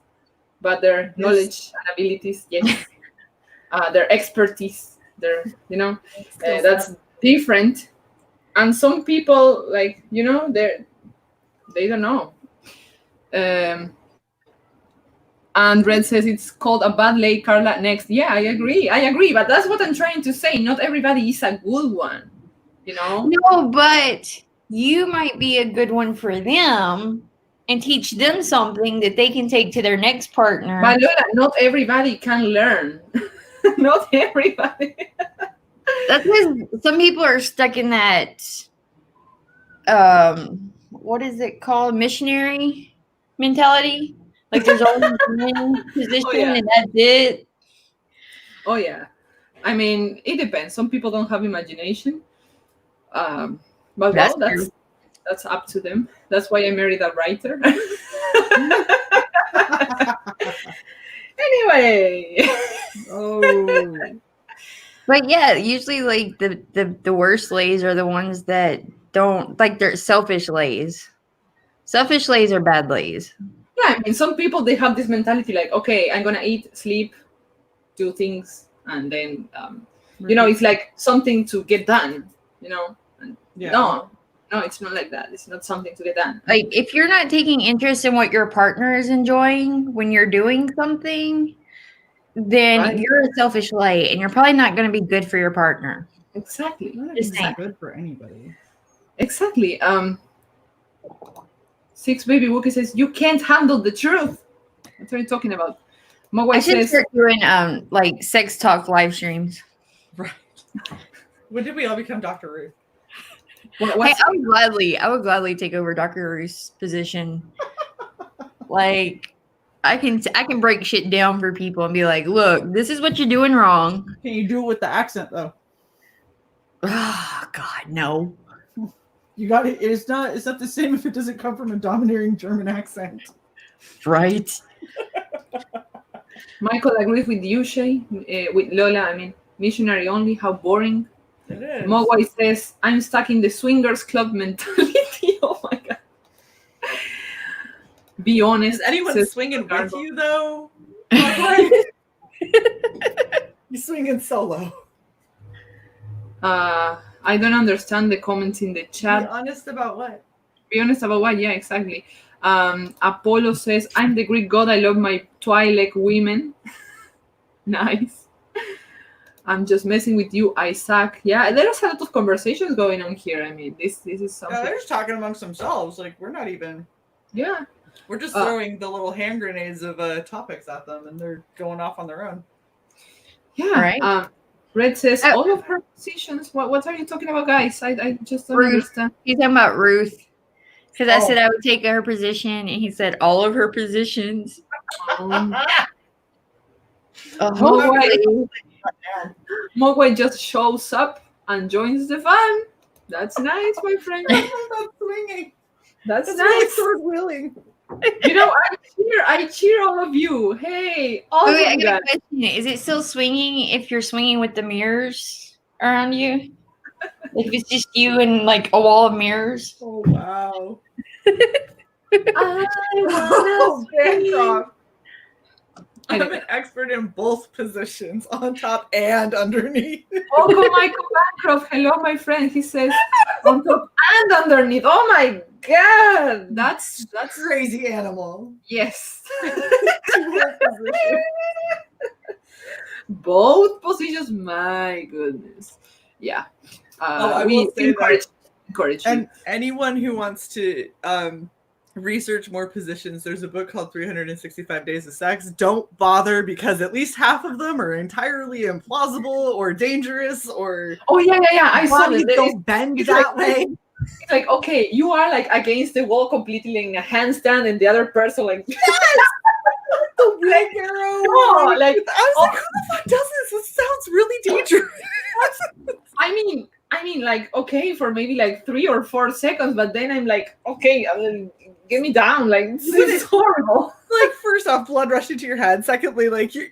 but their knowledge and abilities, yes, their expertise, their that's different. And some people, like, they don't know. And Red says it's called a bad lay, Carla. Next. Yeah, I agree. But that's what I'm trying to say. Not everybody is a good one. You know? No, but you might be a good one for them and teach them something that they can take to their next partner. But Lola, not everybody can learn. Not everybody. That's because some people are stuck in that, what is it called? Missionary mentality. Like there's only one position and that's it. Oh yeah. I mean, it depends. Some people don't have imagination. But that's up to them. That's why I married a writer. Anyway. Oh. But yeah, usually like the worst lays are the ones that don't like, they're selfish lays. Selfish lays are bad lays. Yeah, I mean, some people, they have this mentality like, okay, I'm gonna eat, sleep, do things, and then you know, it's like something to get done, you know. And no, it's not like that. It's not something to get done. Like if you're not taking interest in what your partner is enjoying when you're doing something, then you're a selfish lay, and you're probably not going to be good for your partner. Exactly. Just saying. Good for anybody. Exactly. Six Baby Wookie says you can't handle the truth. What are you talking about? I should start doing like sex talk live streams. Right. When did we all become Dr. Ruth? Hey, I would gladly take over Dr. Ruth's position. Like I can break shit down for people and be like, look, this is what you're doing wrong. Can you do it with the accent though? Oh God, no. You got it. It's not the same if it doesn't come from a domineering German accent. Right. Michael agrees with you, Shay. With Lola, I mean, missionary only. How boring. It is. Mogwai says, I'm stuck in the swingers club mentality. Oh my God. Be honest. Is anyone says swinging with Ricardo. you though? You swinging solo. I don't understand the comments in the Be chat. honest about what? Be honest about what? Yeah, exactly. Apollo says, I'm the Greek god. I love my Twi'lek women. Nice. I'm just messing with you, Isaac. Yeah, there's a lot of conversations going on here. I mean, this is something. Yeah, they're just talking amongst themselves. Like we're not even. Yeah. We're just throwing the little hand grenades of topics at them, and they're going off on their own. Yeah. Right. Red says all of her positions. What are you talking about, guys? I just don't understand. He's talking about Ruth. Because I said I would take her position, and he said all of her positions. Mogwai just shows up and joins the fun. That's nice, my friend. That's swinging. That's That's nice. really sword wheeling. You know, I cheer all of you. Hey, all Wait, I of you got guys. a question. Is it still swinging if you're swinging with the mirrors around you? Like if it's just you and like a wall of mirrors? Oh wow. I wanna Bancroft. I'm Anyway. an expert in both positions, on top and underneath. Welcome, Michael Bancroft. Hello, my friend. He says on top and underneath. Oh my God, that's Crazy animal. yes. Both positions. Both positions. My goodness. Yeah. I We will say that- encourage you. And anyone who wants to research more positions, there's a book called 365 Days of Sex. Don't bother, because at least half of them are entirely implausible or dangerous, or Oh yeah. I saw bodies this. don't bend it's that like- way. It's like, okay, you are like against the wall completely in a handstand, and the other person like The leg arrow. No, like, I was like, who the fuck does this? This sounds really dangerous. I mean, like, okay, for maybe like 3 or 4 seconds, but then I'm like, okay, get me down. Like, this is horrible. Like, first off, blood rushing to your head. Secondly, like, Yeah,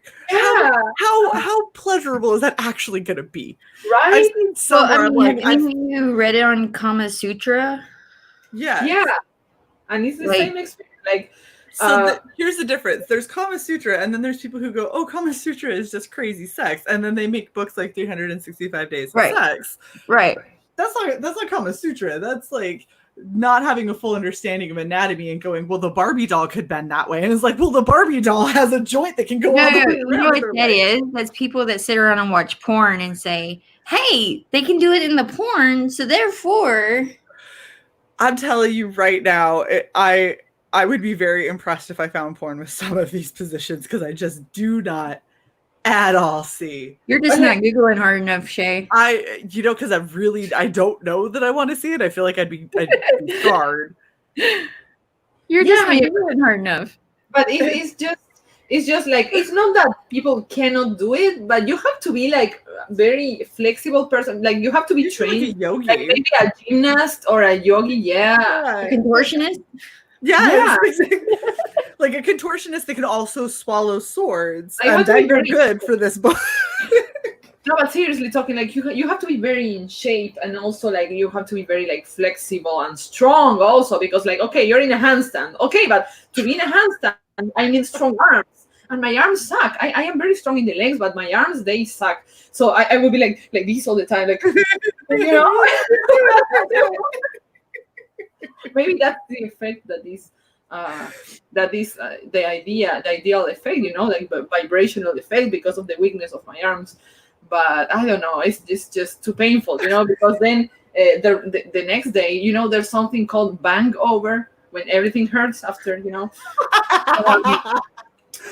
how pleasurable is that actually going to be? I've right? seen somewhere, Have like, any of you read it on Kama Sutra? Yeah, and it's the Like- same experience. Like, So here's the difference. There's Kama Sutra, and then there's people who go, oh, Kama Sutra is just crazy sex. And then they make books like 365 Days of Right. Sex. Right. That's not Kama Sutra. That's like not having a full understanding of anatomy and going, well, the Barbie doll could bend that way. And it's like, well, the Barbie doll has a joint that can go all the way you know around what her that way. is? That's people that sit around and watch porn and say, hey, they can do it in the porn, so therefore. I'm telling you right now, I would be very impressed if I found porn with some of these positions, because I just do not at all see. You're just not Googling hard enough, Shay. Because I don't know that I want to see it. I feel like I'd be scarred. You're just not Googling hard enough. But it's just like, it's not that people cannot do it, but you have to be like a very flexible person. Like you have to be trained, like a yogi, like maybe a gymnast or a yogi. Yeah. A contortionist. Yeah. Like a contortionist that can also swallow swords. I And then you're very good for this book. No, but seriously talking, like you have to be very in shape, and also like you have to be very like flexible and strong also, because like, okay, you're in a handstand, okay, but to be in a handstand, I need strong arms, and my arms suck. I am very strong in the legs, but my arms, they suck. So I will be like this all the time, like you know. Maybe that's the effect that is the ideal effect, you know, like vibrational effect, because of the weakness of my arms. But I don't know, it's just too painful, you know, because then the next day, you know, there's something called bang over, when everything hurts after, you know.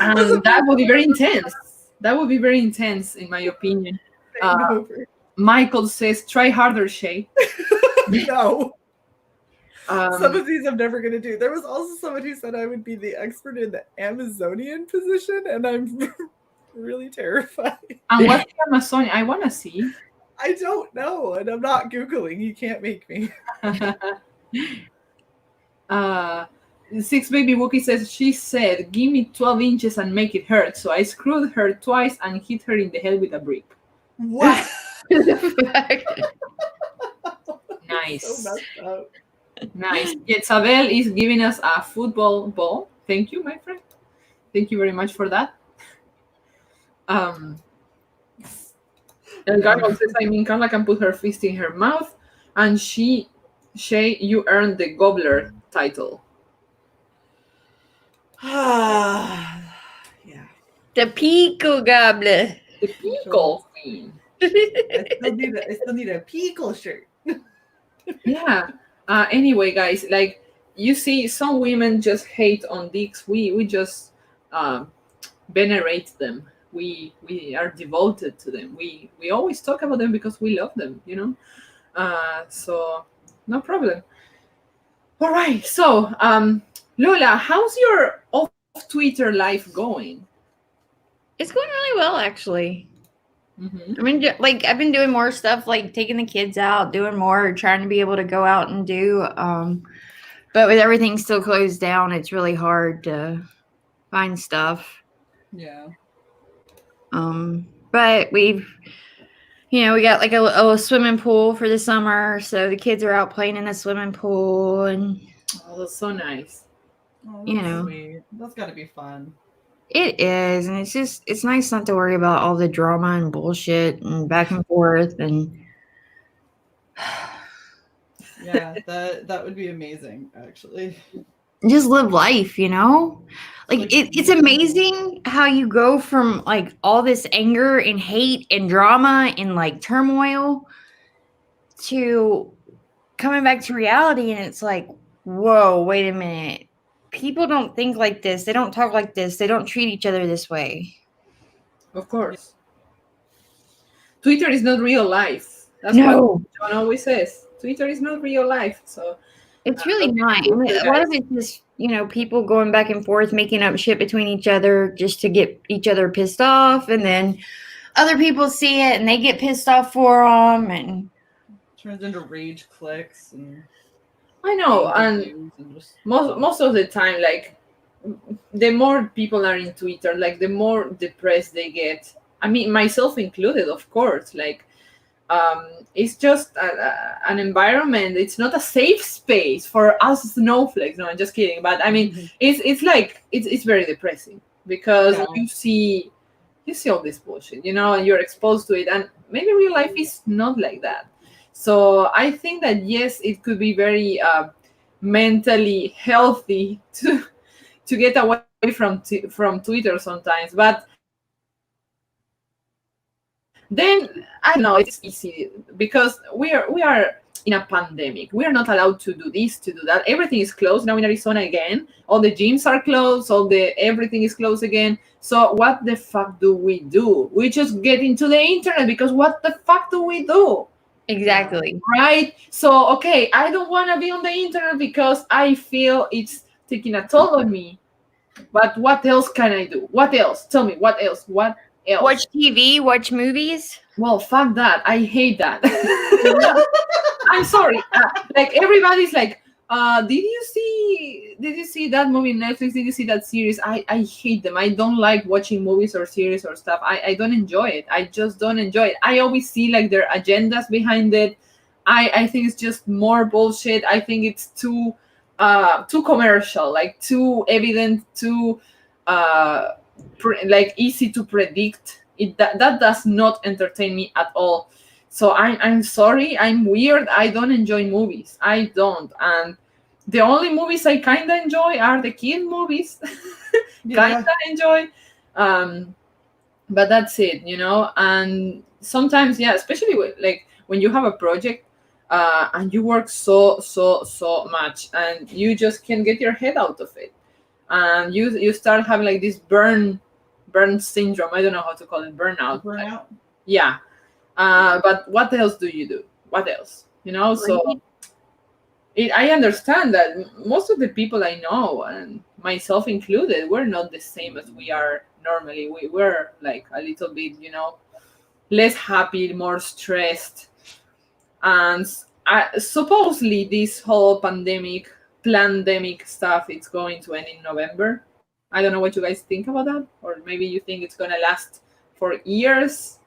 And that would be very intense. That would be very intense, in my opinion. Michael says, try harder, Shay. No. Some of these I'm never going to do. There was also someone who said I would be the expert in the Amazonian position, and I'm really terrified. And what's the Amazonian? I want to see. I don't know, and I'm not Googling. You can't make me. 6 Baby Wookie says, she said, give me 12 inches and make it hurt. So I screwed her twice and hit her in the head with a brick. What? Nice. So messed up. Nice. Isabel is giving us a football ball. Thank you, my friend. Thank you very much for that. El Garbo says, I mean, Carla can put her fist in her mouth, and Shay, you earned the gobbler title. Yeah. The Pico Gobbler. The Pickle Queen. I still need a Pickle shirt. Yeah. Anyway, guys, like, you see, some women just hate on dicks. We just venerate them. We are devoted to them. We always talk about them because we love them, you know. So no problem. All right. So Lola, how's your off Twitter life going? It's going really well, actually. Mm-hmm. I mean, like, I've been doing more stuff, like taking the kids out, doing more, trying to be able to go out and do. But with everything still closed down, it's really hard to find stuff. Yeah. But we got like a swimming pool for the summer, so the kids are out playing in the swimming pool, and Oh, that's so nice. Oh, you know, sweet. That's got to be fun. it is, and it's nice not to worry about all the drama and bullshit and back and forth, and Yeah, that would be amazing, actually. just live life, you know. Like it's amazing how you go from like all this anger and hate and drama and like turmoil to coming back to reality, and it's like, whoa, wait a minute. People don't think like this. They don't talk like this. They don't treat each other this way. Of course. Twitter is not real life. That's No. what John always says. Twitter is not real life. So It's really not. I mean, a lot of it's just, people going back and forth, making up shit between each other just to get each other pissed off. And then other people see it and they get pissed off for them. And turns into rage clicks. And I know. And most of the time, like, the more people are in Twitter, like, the more depressed they get. I mean, myself included, of course. Like, it's just an environment. It's not a safe space for us snowflakes. No, I'm just kidding. But I mean, it's like it's very depressing because you see all this bullshit, and you're exposed to it. And maybe real life is not like that. So I think that yes, it could be very mentally healthy to get away from Twitter sometimes. But then I don't know, it's easy because we are in a pandemic. We are not allowed to do this, to do that. Everything is closed now in Arizona again. All the gyms are closed, everything is closed again. So what the fuck do? We just get into the internet, because what the fuck do we do? Exactly. Right? So okay, I don't want to be on the internet because I feel it's taking a toll on me. But what else can I do? What else? Tell me, what else? What else? Watch TV, watch movies. Well, fuck that. I hate that. I'm sorry. Like everybody's like, did you see that movie on Netflix? Did you see that series? I hate them. I don't like watching movies or series or stuff. I don't enjoy it. I just don't enjoy it. I always see like their agendas behind it. I think it's just more bullshit. I think it's too commercial, like too evident, too like easy to predict. That does not entertain me at all. So I'm sorry, I'm weird. I don't enjoy movies. I don't. And the only movies I kind of enjoy are the kid movies. Kind of enjoy. But that's it, And sometimes, yeah, especially like when you have a project and you work so much and you just can't get your head out of it. And you start having like this burn syndrome. I don't know how to call it, burnout. Yeah. But what else do you do? What else? So I understand that most of the people I know, and myself included, we're not the same as we are normally. We're like a little bit, less happy, more stressed. And supposedly this whole pandemic stuff, it's going to end in November. I don't know what you guys think about that, or maybe you think it's gonna last for years.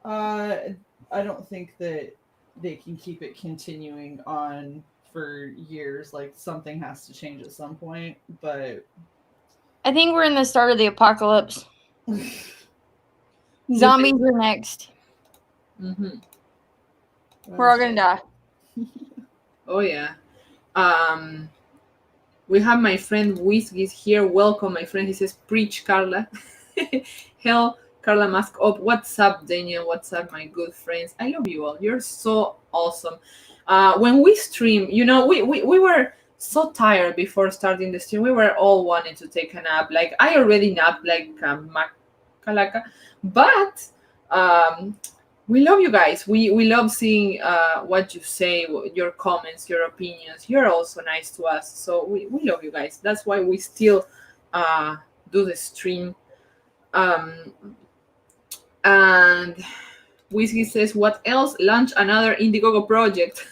I don't think that they can keep it continuing on for years. Like something has to change at some point, but I think we're in the start of the apocalypse. Zombies are next. Mm-hmm. We're all gonna die. Oh yeah. We have my friend Whiskey's here. Welcome, my friend. He says, "Preach, Carla." Hell, Carla Mask up. What's up, Daniel? What's up, my good friends? I love you all. You're so awesome. When we stream, we were so tired before starting the stream. We were all wanting to take a nap. Like I already napped like Makalaka, but we love you guys. We love seeing what you say, your comments, your opinions. You're also nice to us. So we love you guys. That's why we still do the stream. And Whiskey says, what else? Launch another Indiegogo project.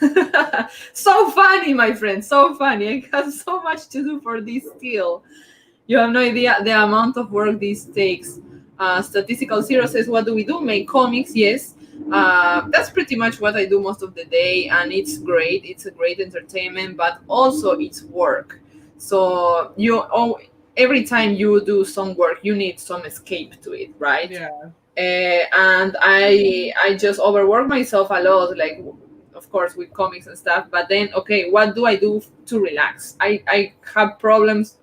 So funny, my friend. So funny. I have so much to do for this still. You have no idea the amount of work this takes. Statistical Zero says, what do we do? Make comics. Yes. That's pretty much what I do most of the day, and it's great. It's a great entertainment, but also it's work. So every time you do some work, you need some escape to it, right? Yeah. And I just overwork myself a lot, like of course with comics and stuff. But then, okay, what do I do to relax? I have problems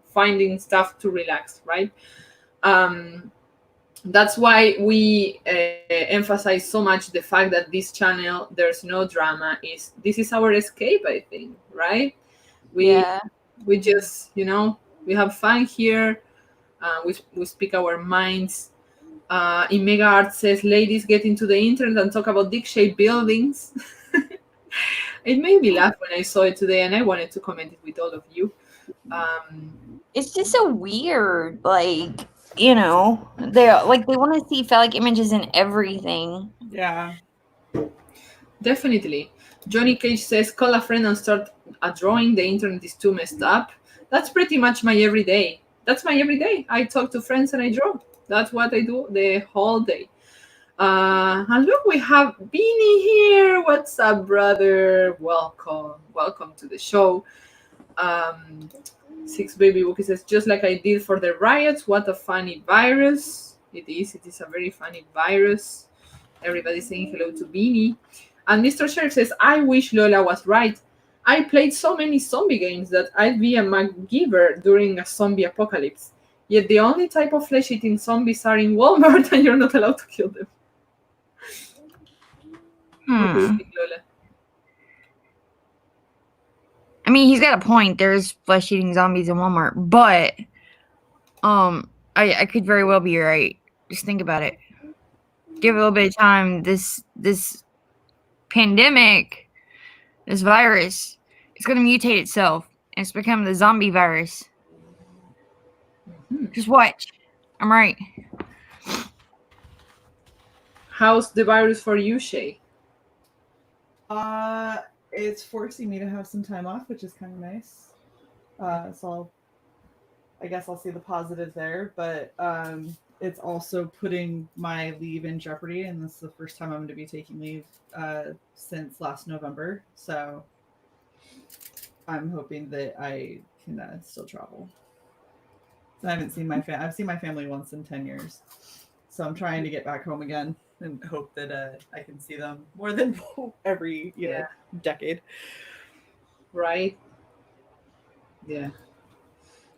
finding stuff to relax, right? That's why we emphasize so much the fact that this channel, there's no drama. This is our escape, I think, right? We just, we have fun here. We speak our minds. Mega Art says, ladies, get into the internet and talk about dick-shaped buildings. It made me laugh when I saw it today, and I wanted to comment it with all of you. It's just so weird, like, they want to see phallic images in everything. Yeah. Definitely. Johnny Cage says, call a friend and start a drawing. The internet is too messed up. That's pretty much my everyday. That's my everyday. I talk to friends and I draw. That's what I do the whole day. And look, we have Beanie here. What's up, brother? Welcome to the show. Six Baby Wookie says, just like I did for the riots, what a funny virus. It is a very funny virus. Everybody saying hello to Beanie. And Mr. Sheriff says, I wish Lola was right. I played so many zombie games that I'd be a MacGyver during a zombie apocalypse. Yet the only type of flesh-eating zombies are in Walmart, and you're not allowed to kill them. What do you think, Lola? I mean, he's got a point. There's flesh-eating zombies in Walmart, but I could very well be right. Just think about it. Give it a little bit of time. This pandemic, this virus, it's going to mutate itself, and it's become the zombie virus. Just watch. I'm right. How's the virus for you, Shay? It's forcing me to have some time off, which is kind of nice. So I guess I'll see the positive there, but it's also putting my leave in jeopardy, and this is the first time I'm going to be taking leave since last November. So I'm hoping that I can still travel. I haven't seen my family. I've seen my family once in 10 years, so I'm trying to get back home again and hope that I can see them more than every decade. Right? Yeah.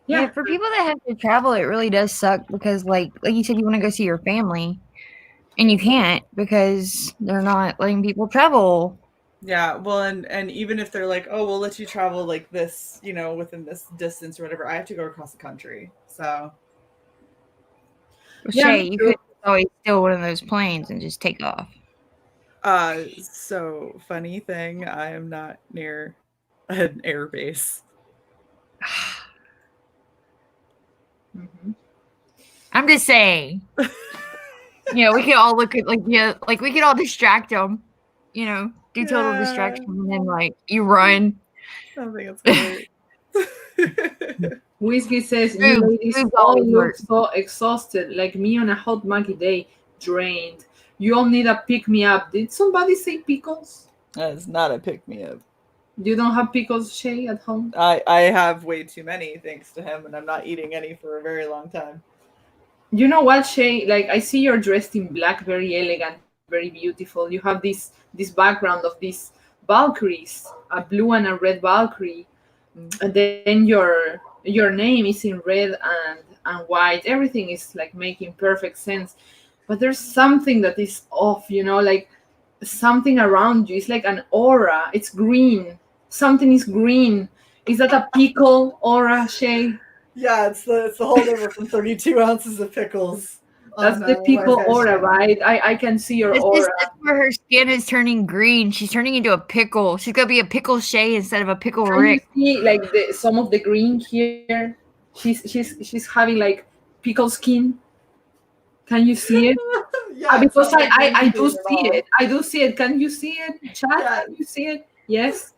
Yeah, for people that have to travel, it really does suck because, like you said, you want to go see your family, and you can't because they're not letting people travel. Yeah, well, and even if they're like, oh, we'll let you travel like this, within this distance or whatever, I have to go across the country. So, Shay, you could always steal one of those planes and just take off. So funny thing, I am not near an air base. I'm just saying. We could all look at we could all distract them. Do total distraction and then you run. I think it's great. Whiskey says, you ladies all look so exhausted, like me on a hot muggy day, drained. You all need a pick-me-up. Did somebody say pickles? That is not a pick-me-up. You don't have pickles, Shay, at home? I have way too many, thanks to him, and I'm not eating any for a very long time. You know what, Shay? I see you're dressed in black, very elegant, very beautiful. You have this background of these Valkyries, a blue and a red Valkyrie, and then your name is in red and white. Everything is making perfect sense, but there's something that is off. Something around you. It's like an aura. It's green. Something is green. Is that a pickle aura, Shay? Yeah, it's the whole number from 32 ounces of pickles. That's the pickle aura, right? I can see your aura. That's where her skin is turning green. She's turning into a pickle. She's gonna be a pickle Shay instead of a pickle Rick. You see, some of the green here. She's having pickle skin. Can you see it? Yeah, because I do see it. I do see it. Can you see it, Chat? Yeah. Can you see it? Yes.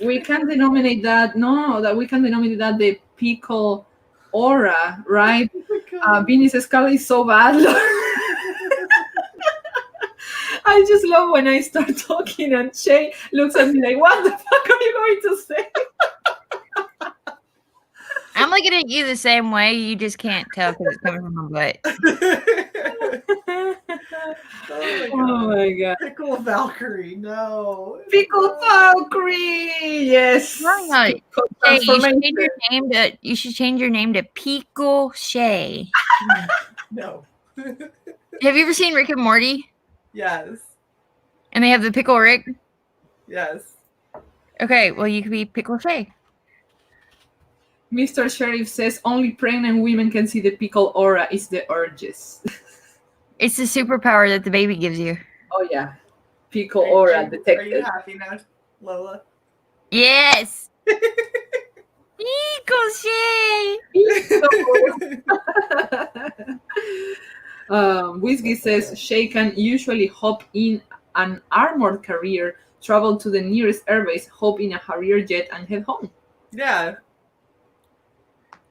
We can denominate that. No, that we can denominate that the pickle aura, right? Vinny's Scarlet is so bad. I just love when I start talking and Shay looks at me like, what the fuck are you going to say? I'm looking at you the same way. You just can't tell because it's coming from my butt. Oh my god. Pickle Valkyrie, no. Pickle Valkyrie, yes. Right. Hey, you should change your name to Pickle Shay. No. Have you ever seen Rick and Morty? Yes. And they have the Pickle Rick? Yes. Okay, well, you could be Pickle Shay. Mr. Sheriff says only pregnant women can see the pickle aura. It's the urges. It's the superpower that the baby gives you. Oh, yeah. Pickle aura detected. Are you happy now, Lola? Yes. Pickle Shay. Whiskey says Shay can usually hop in an armored carrier, travel to the nearest airbase, hop in a Harrier jet, and head home. Yeah.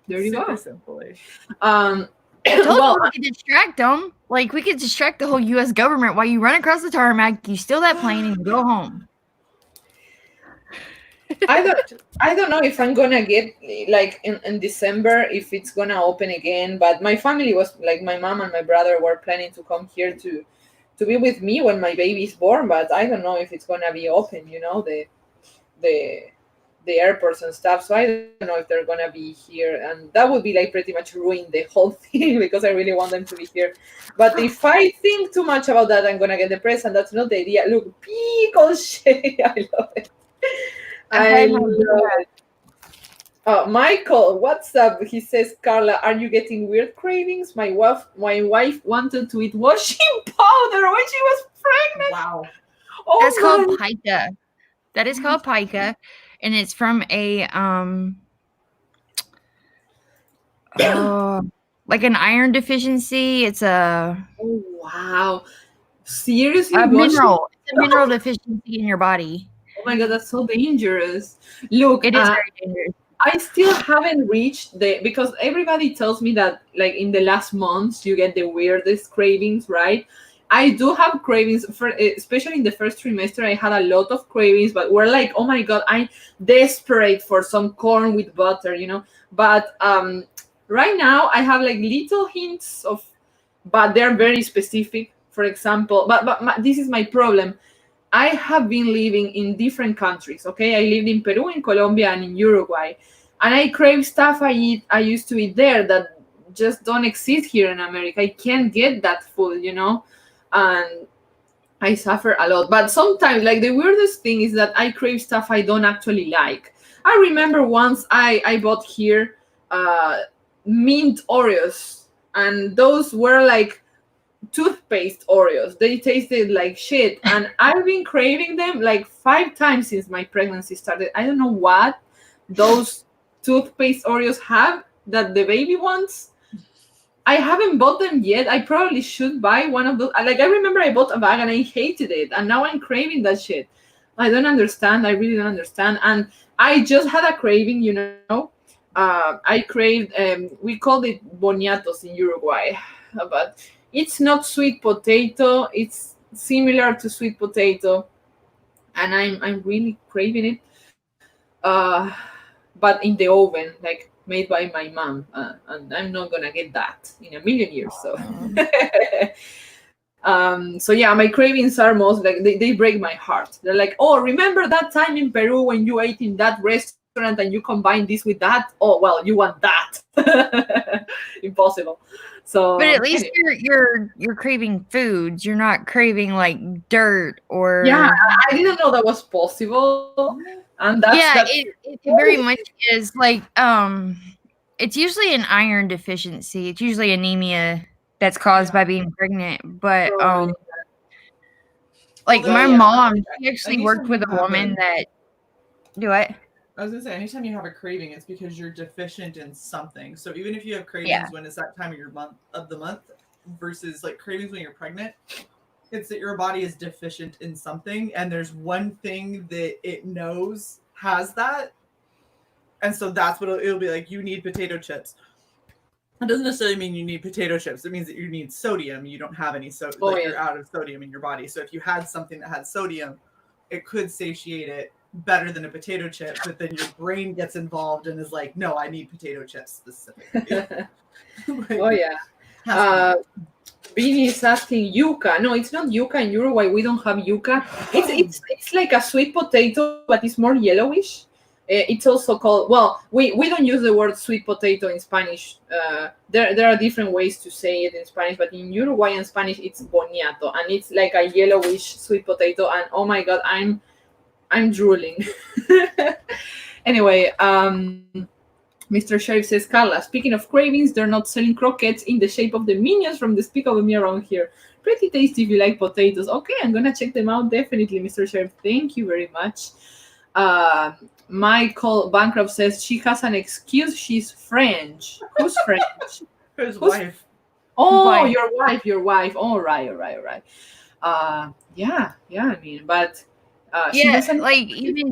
There you go. Simply. We could distract them. We could distract the whole U.S. government while you run across the tarmac, you steal that plane, and you go home. I don't know if I'm gonna get in December if it's gonna open again. But my family was my mom and my brother were planning to come here to be with me when my baby is born. But I don't know if it's gonna be open. the airports and stuff. So I don't know if they're gonna be here, and that would be like pretty much ruin the whole thing because I really want them to be here. But if I think too much about that, I'm gonna get depressed, and that's not the idea. Look, pickle shake. I love it. I Okay, love it. Michael, what's up? He says, Carla, are you getting weird cravings? My wife wanted to eat washing powder when she was pregnant. Wow. Oh, That's called my. pica. That is called pica, and it's from a like an iron deficiency. It's Oh, wow. Seriously? a Washing? mineral. It's a mineral deficiency in your body. Oh my God, that's so dangerous. Look, It is very dangerous. I still haven't reached because everybody tells me that like in the last months you get the weirdest cravings, right? I do have cravings for, especially in the first trimester. I had a lot of cravings, but we're like, oh my God, I'm desperate for some corn with butter, you know. But right now I have like little hints of, but they're very specific. For example, but this is my problem. I have been living in different countries. Okay, I lived in Peru, in Colombia, and in Uruguay, and I crave stuff I used to eat there that just don't exist here in America. I can't get that food, you know, and I suffer a lot. But sometimes, like the weirdest thing is that I crave stuff I don't actually like. I remember once I bought here mint Oreos, and those were like toothpaste Oreos. They tasted like shit, and I've been craving them like 5 times since my pregnancy started. I don't know what those toothpaste Oreos have that the baby wants. I haven't bought them yet. I probably should buy one of those. Like I remember I bought a bag and I hated it, and now I'm craving that shit. I don't understand. I really don't understand. And I just had a craving, you know. I craved. We called it boniatos in Uruguay, but it's not sweet potato. It's similar to sweet potato, and I'm really craving it. But in the oven, like made by my mom, and I'm not gonna get that in a million years. So, so yeah, my cravings are most like they break my heart. They're like, oh, remember that time in Peru when you ate in that restaurant and you combine this with that? Oh, well, you want that? Impossible. So, But at least you're craving foods. You're not craving like dirt or yeah, I didn't know that was possible, and it very much is like it's usually an iron deficiency. It's usually anemia that's caused by being pregnant. But like my mom, she actually worked with a woman that do what? I was gonna say, anytime you have a craving, it's because you're deficient in something. So even if you have cravings when it's that time of the month versus like cravings when you're pregnant, it's that your body is deficient in something, and there's one thing that it knows has that, and so that's what it'll be like. You need potato chips. It doesn't necessarily mean you need potato chips. It means that you need sodium. You don't have any sodium. You're out of sodium in your body. So if you had something that had sodium, it could satiate it better than a potato chip, but then your brain gets involved and is like, no, I need potato chips specifically. Oh yeah. Beanie is asking yuca. No, it's not yuca in Uruguay. We don't have yuca. It's like a sweet potato, but it's more yellowish. It's also called, well, we don't use the word sweet potato in Spanish. There are different ways to say it in Spanish, but in Uruguayan Spanish it's boniato, and it's like a yellowish sweet potato. And oh my God, I'm drooling. Anyway, Mr. Sheriff says, Carla, speaking of cravings, they're not selling croquettes in the shape of the minions from Despicable Me around here. Pretty tasty if you like potatoes. Okay, I'm gonna check them out, definitely, Mr. Sheriff. Thank you very much. Michael Bancroft says she has an excuse. She's French. Who's French? Whose wife? Oh, Wife. your wife. All right. Yeah. I mean, but she doesn't like even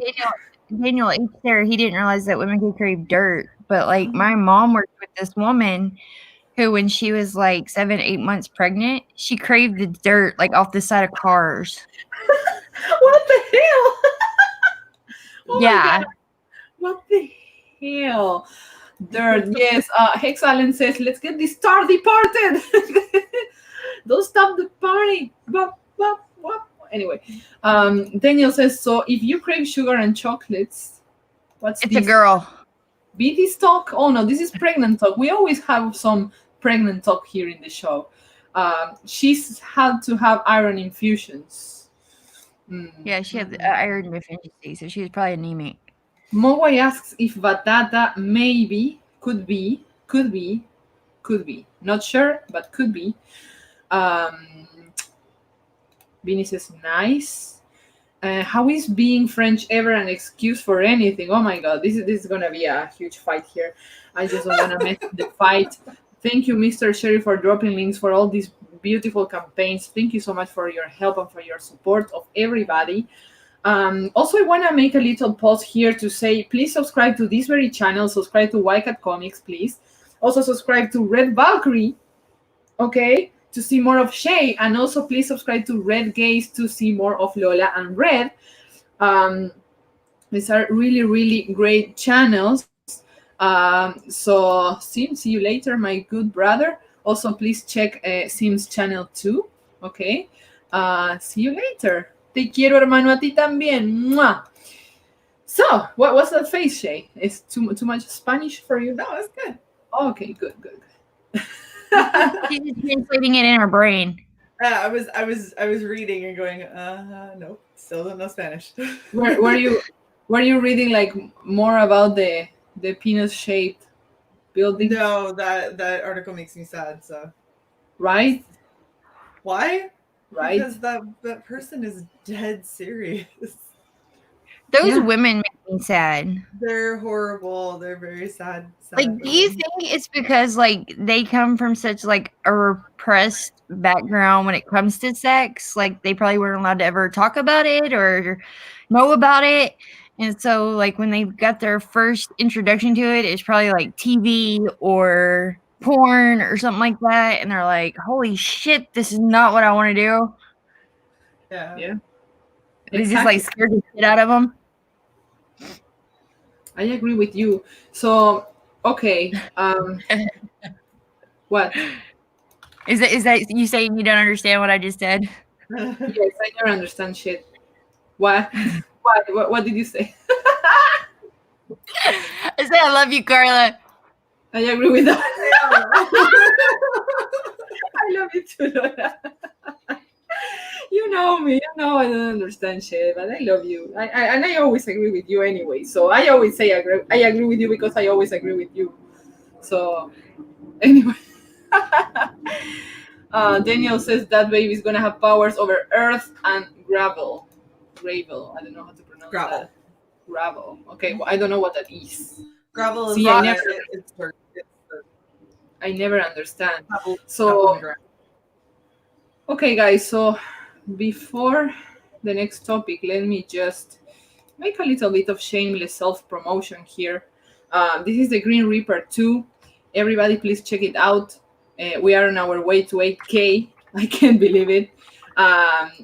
Daniel H. there, he didn't realize that women could crave dirt. But like my mom worked with this woman who, when she was like 7-8 months pregnant, she craved the dirt like off the side of cars. What the hell? Oh yeah. What the hell? Dirt, yes. Hex Allen says, let's get this star departed. Don't stop the party. Anyway, Daniel says, so if you crave sugar and chocolates, what's It's this? a girl. BT's talk? Oh no, this is pregnant talk. We always have some pregnant talk here in the show. She's had to have iron infusions. Yeah, she had iron deficiency, so she was probably anemic. Mogwai asks if batata maybe could be. Not sure, but could be. Vinny says nice. How is being French ever an excuse for anything? Oh my god, this is gonna be a huge fight here. I just don't wanna mess the fight. Thank you, Mr. Sherry, for dropping links for all these beautiful campaigns. Thank you so much for your help and for your support of everybody. Also, I want to make a little pause here to say, please subscribe to this very channel. Subscribe to Wycat Comics, please. Also, subscribe to Red Valkyrie, okay, to see more of Shay. And also, please subscribe to Red Gaze to see more of Lola and Red. These are really, really great channels. So, Sim, see you later, my good brother. Also, please check Sim's channel too, okay? See you later. Te quiero, hermano, a ti también. Mwah. So, what's that face, Shay? Is too much Spanish for you? No, it's good. Okay, good. She's just translating it in her brain. I was reading and going, no, still don't know Spanish. Were you reading like more about the penis-shaped building? No, that article makes me sad. So, right? Why? Right. Because that person is dead serious. Those women make me sad. They're horrible. They're very sad. Like, do you think it's because like they come from such like a repressed background when it comes to sex? Like they probably weren't allowed to ever talk about it or know about it. And so like when they got their first introduction to it, it's probably like TV or porn or something like that. And they're like, holy shit, this is not what I want to do. Yeah. They just like scared the shit out of them. I agree with you. So, okay. What? Is that you saying you don't understand what I just said? Yes, I never understand shit. What? What did you say? I said I love you, Carla. I agree with that. I love you too, Lola. You know me. You know I don't understand shit, but I love you. I always agree with you anyway. So I always say I agree with you because I always agree with you. So anyway. Daniel says that baby is gonna have powers over earth and gravel. Gravel. I don't know how to pronounce that. Gravel. Okay, well, I don't know what that is. Gravel is See, I never understand. So okay, guys. So before the next topic, let me just make a little bit of shameless self-promotion here. This is the Green Reaper 2. Everybody, please check it out. We are on our way to 8K. I can't believe it.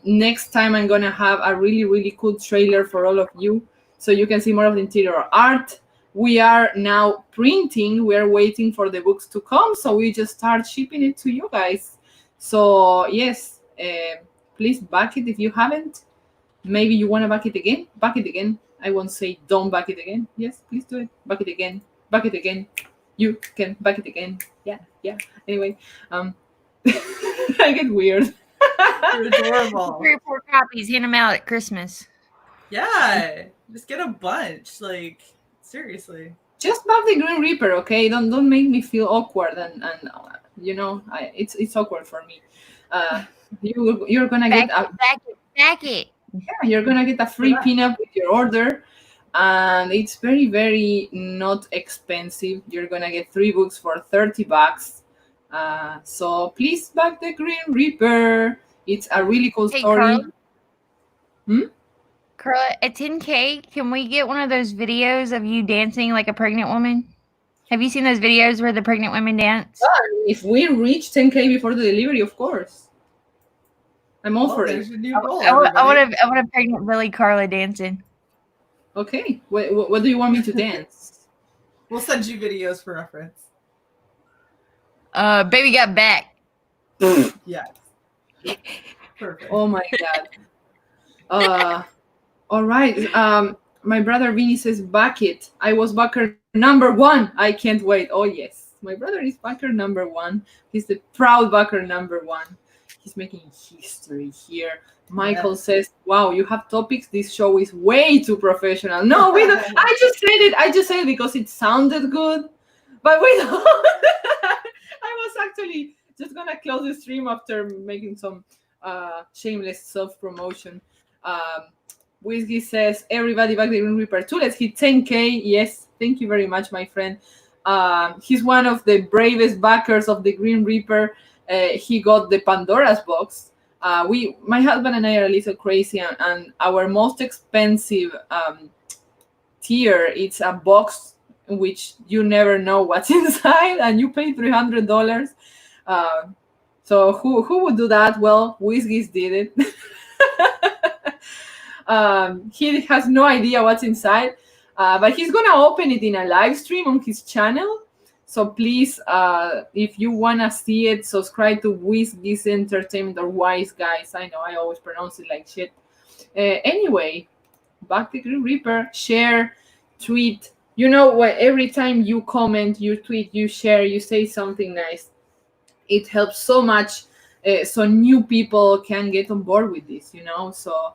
Next time, I'm going to have a really, really cool trailer for all of you so you can see more of the interior art. We are now printing. We're waiting for the books to come, so we just start shipping it to you guys. So, yes, please back it if you haven't. Maybe you want to back it again. Back it again. I won't say don't back it again. Yes, please do it. Back it again. Back it again. You can back it again. Yeah. Anyway, I get weird. You're adorable. 3 or 4 copies, hand them out at Christmas. Yeah, just get a bunch. Like seriously. Just back the Green Reaper, okay? Don't make me feel awkward and you know, it's awkward for me. You're gonna get back it. Yeah, you're gonna get a free pinup with your order, and it's very, very not expensive. You're gonna get 3 books for $30. So please back the Green Reaper. It's a really cool story. Carla, at 10K, can we get one of those videos of you dancing like a pregnant woman? Have you seen those videos where the pregnant women dance? If we reach 10K before the delivery, of course. I'm all for it. I want a pregnant Billy Carla dancing. Okay. What do you want me to dance? We'll send you videos for reference. Baby got back. Yes. Perfect. Oh my god. All right. My brother Vinny says, back it. I was backer number 1. I can't wait. Oh, yes. My brother is backer number 1. He's the proud backer number 1. He's making history here. Michael says, wow, you have topics. This show is way too professional. No, we don't. I just said it because it sounded good. But we don't. I was actually just going to close the stream after making some shameless self-promotion. Whiskey says, everybody back the Green Reaper 2. Let's hit 10K. Yes, thank you very much, my friend. He's one of the bravest backers of the Green Reaper. He got the Pandora's box. My husband and I are a little crazy, and our most expensive tier, it's a box in which you never know what's inside, and you pay $300. So who would do that? Well, Whiskies did it. He has no idea what's inside, but he's gonna open it in a live stream on his channel. So please, if you wanna see it, subscribe to Whiskies Entertainment or Wise Guys. I know I always pronounce it like shit. Anyway, back to Green Reaper. Share, tweet. You know what? Every time you comment, you tweet, you share, you say something nice, it helps so much. So new people can get on board with this. So.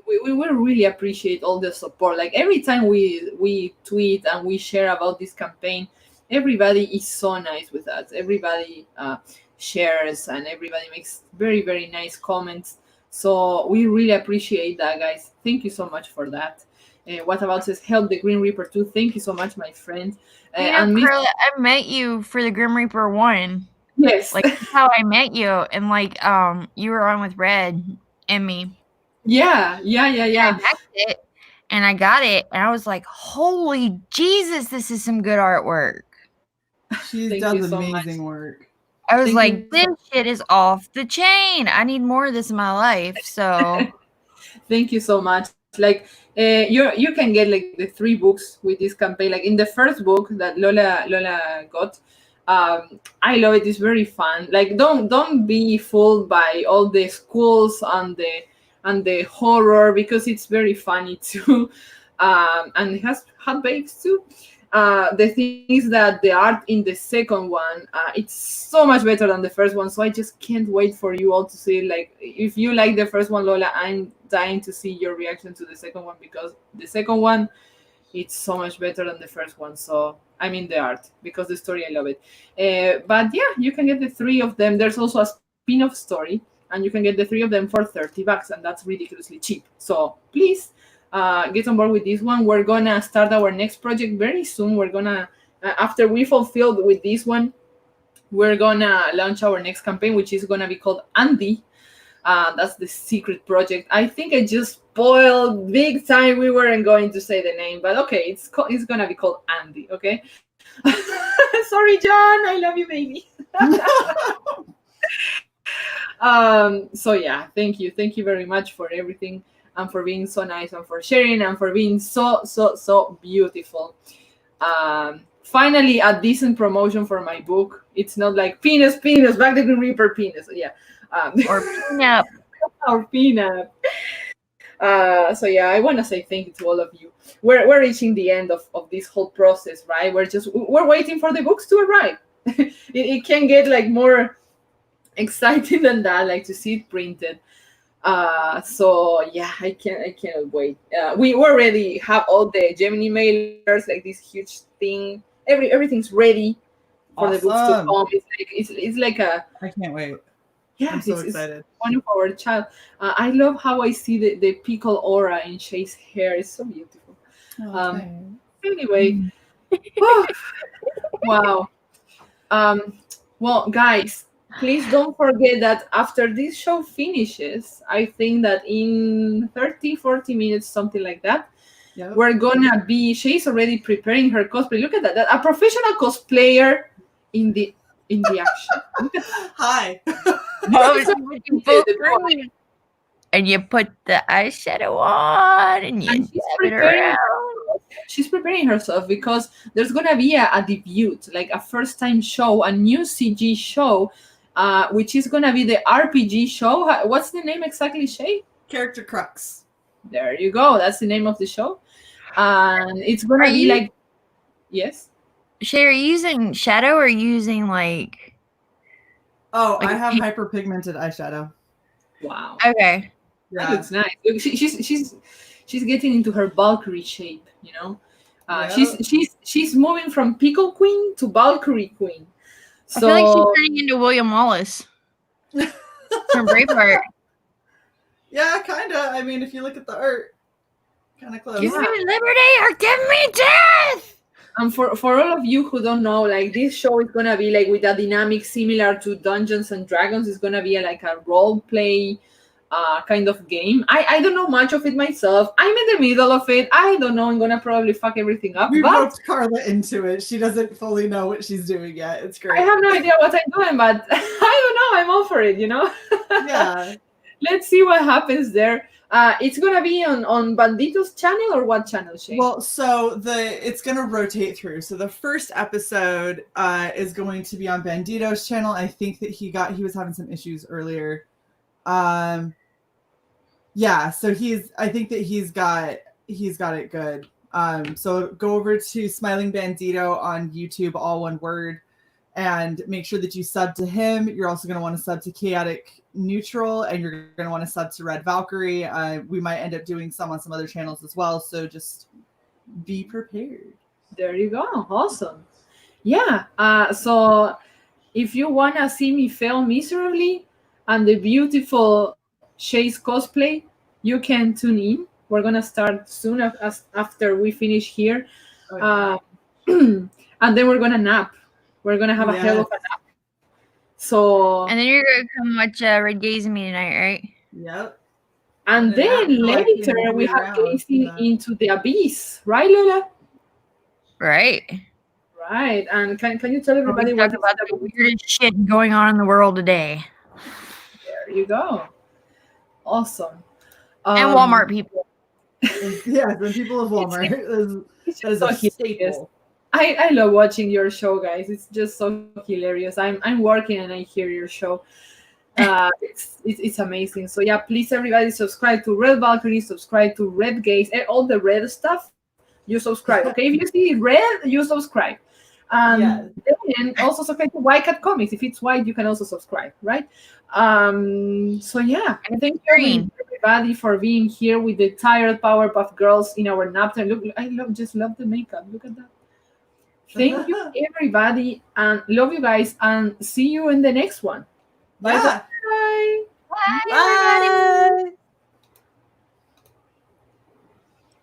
We will really appreciate all the support. Like every time we tweet and we share about this campaign, everybody is so nice with us. Everybody shares and everybody makes very, very nice comments. So we really appreciate that, guys. Thank you so much for that. What about says help the Green Reaper too? Thank you so much, my friend. And Carla, I met you for the Grim Reaper 1. Yes, like that's how I met you, and you were on with Red and me. Yeah. I backed it, and I got it, and I was like, "Holy Jesus, this is some good artwork." She does amazing work. I was like, "This shit is off the chain. I need more of this in my life." So, thank you so much. Like, you can get like the 3 books with this campaign. Like in the first book that Lola got. I love it. It's very fun. Like, don't be fooled by all the schools and the horror, because it's very funny too. And it has hot babes too. The thing is that the art in the second one, it's so much better than the first one. So I just can't wait for you all to see it. Like, if you like the first one, Lola, I'm dying to see your reaction to the second one, because the second one, it's so much better than the first one. So I mean the art, because the story, I love it. But yeah, you can get the 3 of them. There's also a spin-off story, and you can get the 3 of them for $30, and that's ridiculously cheap. So please get on board with this one. We're gonna start our next project very soon. We're gonna, after we fulfilled with this one, we're gonna launch our next campaign, which is gonna be called Andy. That's the secret project. I think I just spoiled big time. We weren't going to say the name, but okay, it's gonna be called Andy. Okay. Sorry, John. I love you, baby. So yeah, thank you very much for everything, and for being so nice, and for sharing, and for being so beautiful. Finally, a decent promotion for my book. It's not like penis, back the Green Reaper, penis. Yeah. Or peanut. Or peanut. So yeah, I want to say thank you to all of you. We're reaching the end of this whole process, right? We're waiting for the books to arrive. it can get like more exciting than that, like to see it printed. So yeah, I cannot wait. We already have all the Gemini mailers, like this huge thing. Everything's ready for the books to come. It's like a. I can't wait. Yeah, I'm so excited. One of our child. I love how I see the pickle aura in Shay's hair. It's so beautiful. Anyway, wow. Well, guys, please don't forget that after this show finishes, I think that in 30-40 minutes, something like that, we're gonna be. Shay's already preparing her cosplay. Look at that! A professional cosplayer in the action. Look at that. Hi. And you put the eyeshadow on, and you dab it around. She's preparing herself because there's gonna be a debut, like a first-time show, a new CG show, which is gonna be the RPG show. What's the name exactly, Shay? Character crux. There you go. That's the name of the show. And it's going to be like, yes? Shay, are you using shadow or using like... Oh, Like I a have pink- hyperpigmented eyeshadow. Wow. Okay. That Yeah. looks nice. Look, she's getting into her Valkyrie shape, you know? Yeah. She's moving from Pickle Queen to Valkyrie Queen. I So feel like she's turning into William Wallace from Braveheart. Yeah, kind of. I mean, if you look at the art, kind of close. Give me liberty or give me death! and for all of you who don't know, like this show is gonna be like with a dynamic similar to Dungeons and Dragons. It's gonna be like a role play kind of game. I don't know much of it myself. I'm in the middle of it. I don't know. I'm gonna probably fuck everything up. We but roped Carla into it. She doesn't fully know what she's doing yet. It's great. I have no idea what I'm doing, but I don't know. I'm all for it, you know? Yeah. Let's see what happens there. It's gonna be on Bandito's channel or what channel, Shane? Well, so it's gonna rotate through. So the first episode is going to be on Bandito's channel. I think that he was having some issues earlier. Yeah, so I think that he's got it good. So go over to Smiling Bandito on YouTube, all one word, and make sure that you sub to him. You're also going to want to sub to Chaotic Neutral, and you're going to want to sub to Red Valkyrie. We might end up doing some on some other channels as well, so just be prepared. There you go. Awesome. Yeah. So if you want to see me fail miserably and the beautiful Shay's cosplay, you can tune in. We're going to start soon after we finish here. Okay. And then we're going to nap. We're going to have a hell of a nap. So, And then you're going to come watch Red Gaze and me tonight, right? Yep. and then later we have gazing into the abyss. Right, Lola? Right. Right. And can you tell everybody what about the weirdest shit going on in the world today? There you go. Awesome. And Walmart people. Yeah, the people of Walmart. That is a staple. I love watching your show, guys. It's just so hilarious. I'm working and I hear your show. It's amazing. So yeah, please everybody subscribe to Red Valkyrie, subscribe to Red Gaze, and all the red stuff. You subscribe, okay? If you see red, you subscribe. Then also subscribe to White Cat Comics. If it's white, you can also subscribe, right? So yeah, and thank you everybody for being here with the tired Powerpuff Girls in our nap time. Look, just love the makeup. Look at that. Thank you everybody, and love you guys, and see you in the next one. Bye. Bye. Bye. Bye.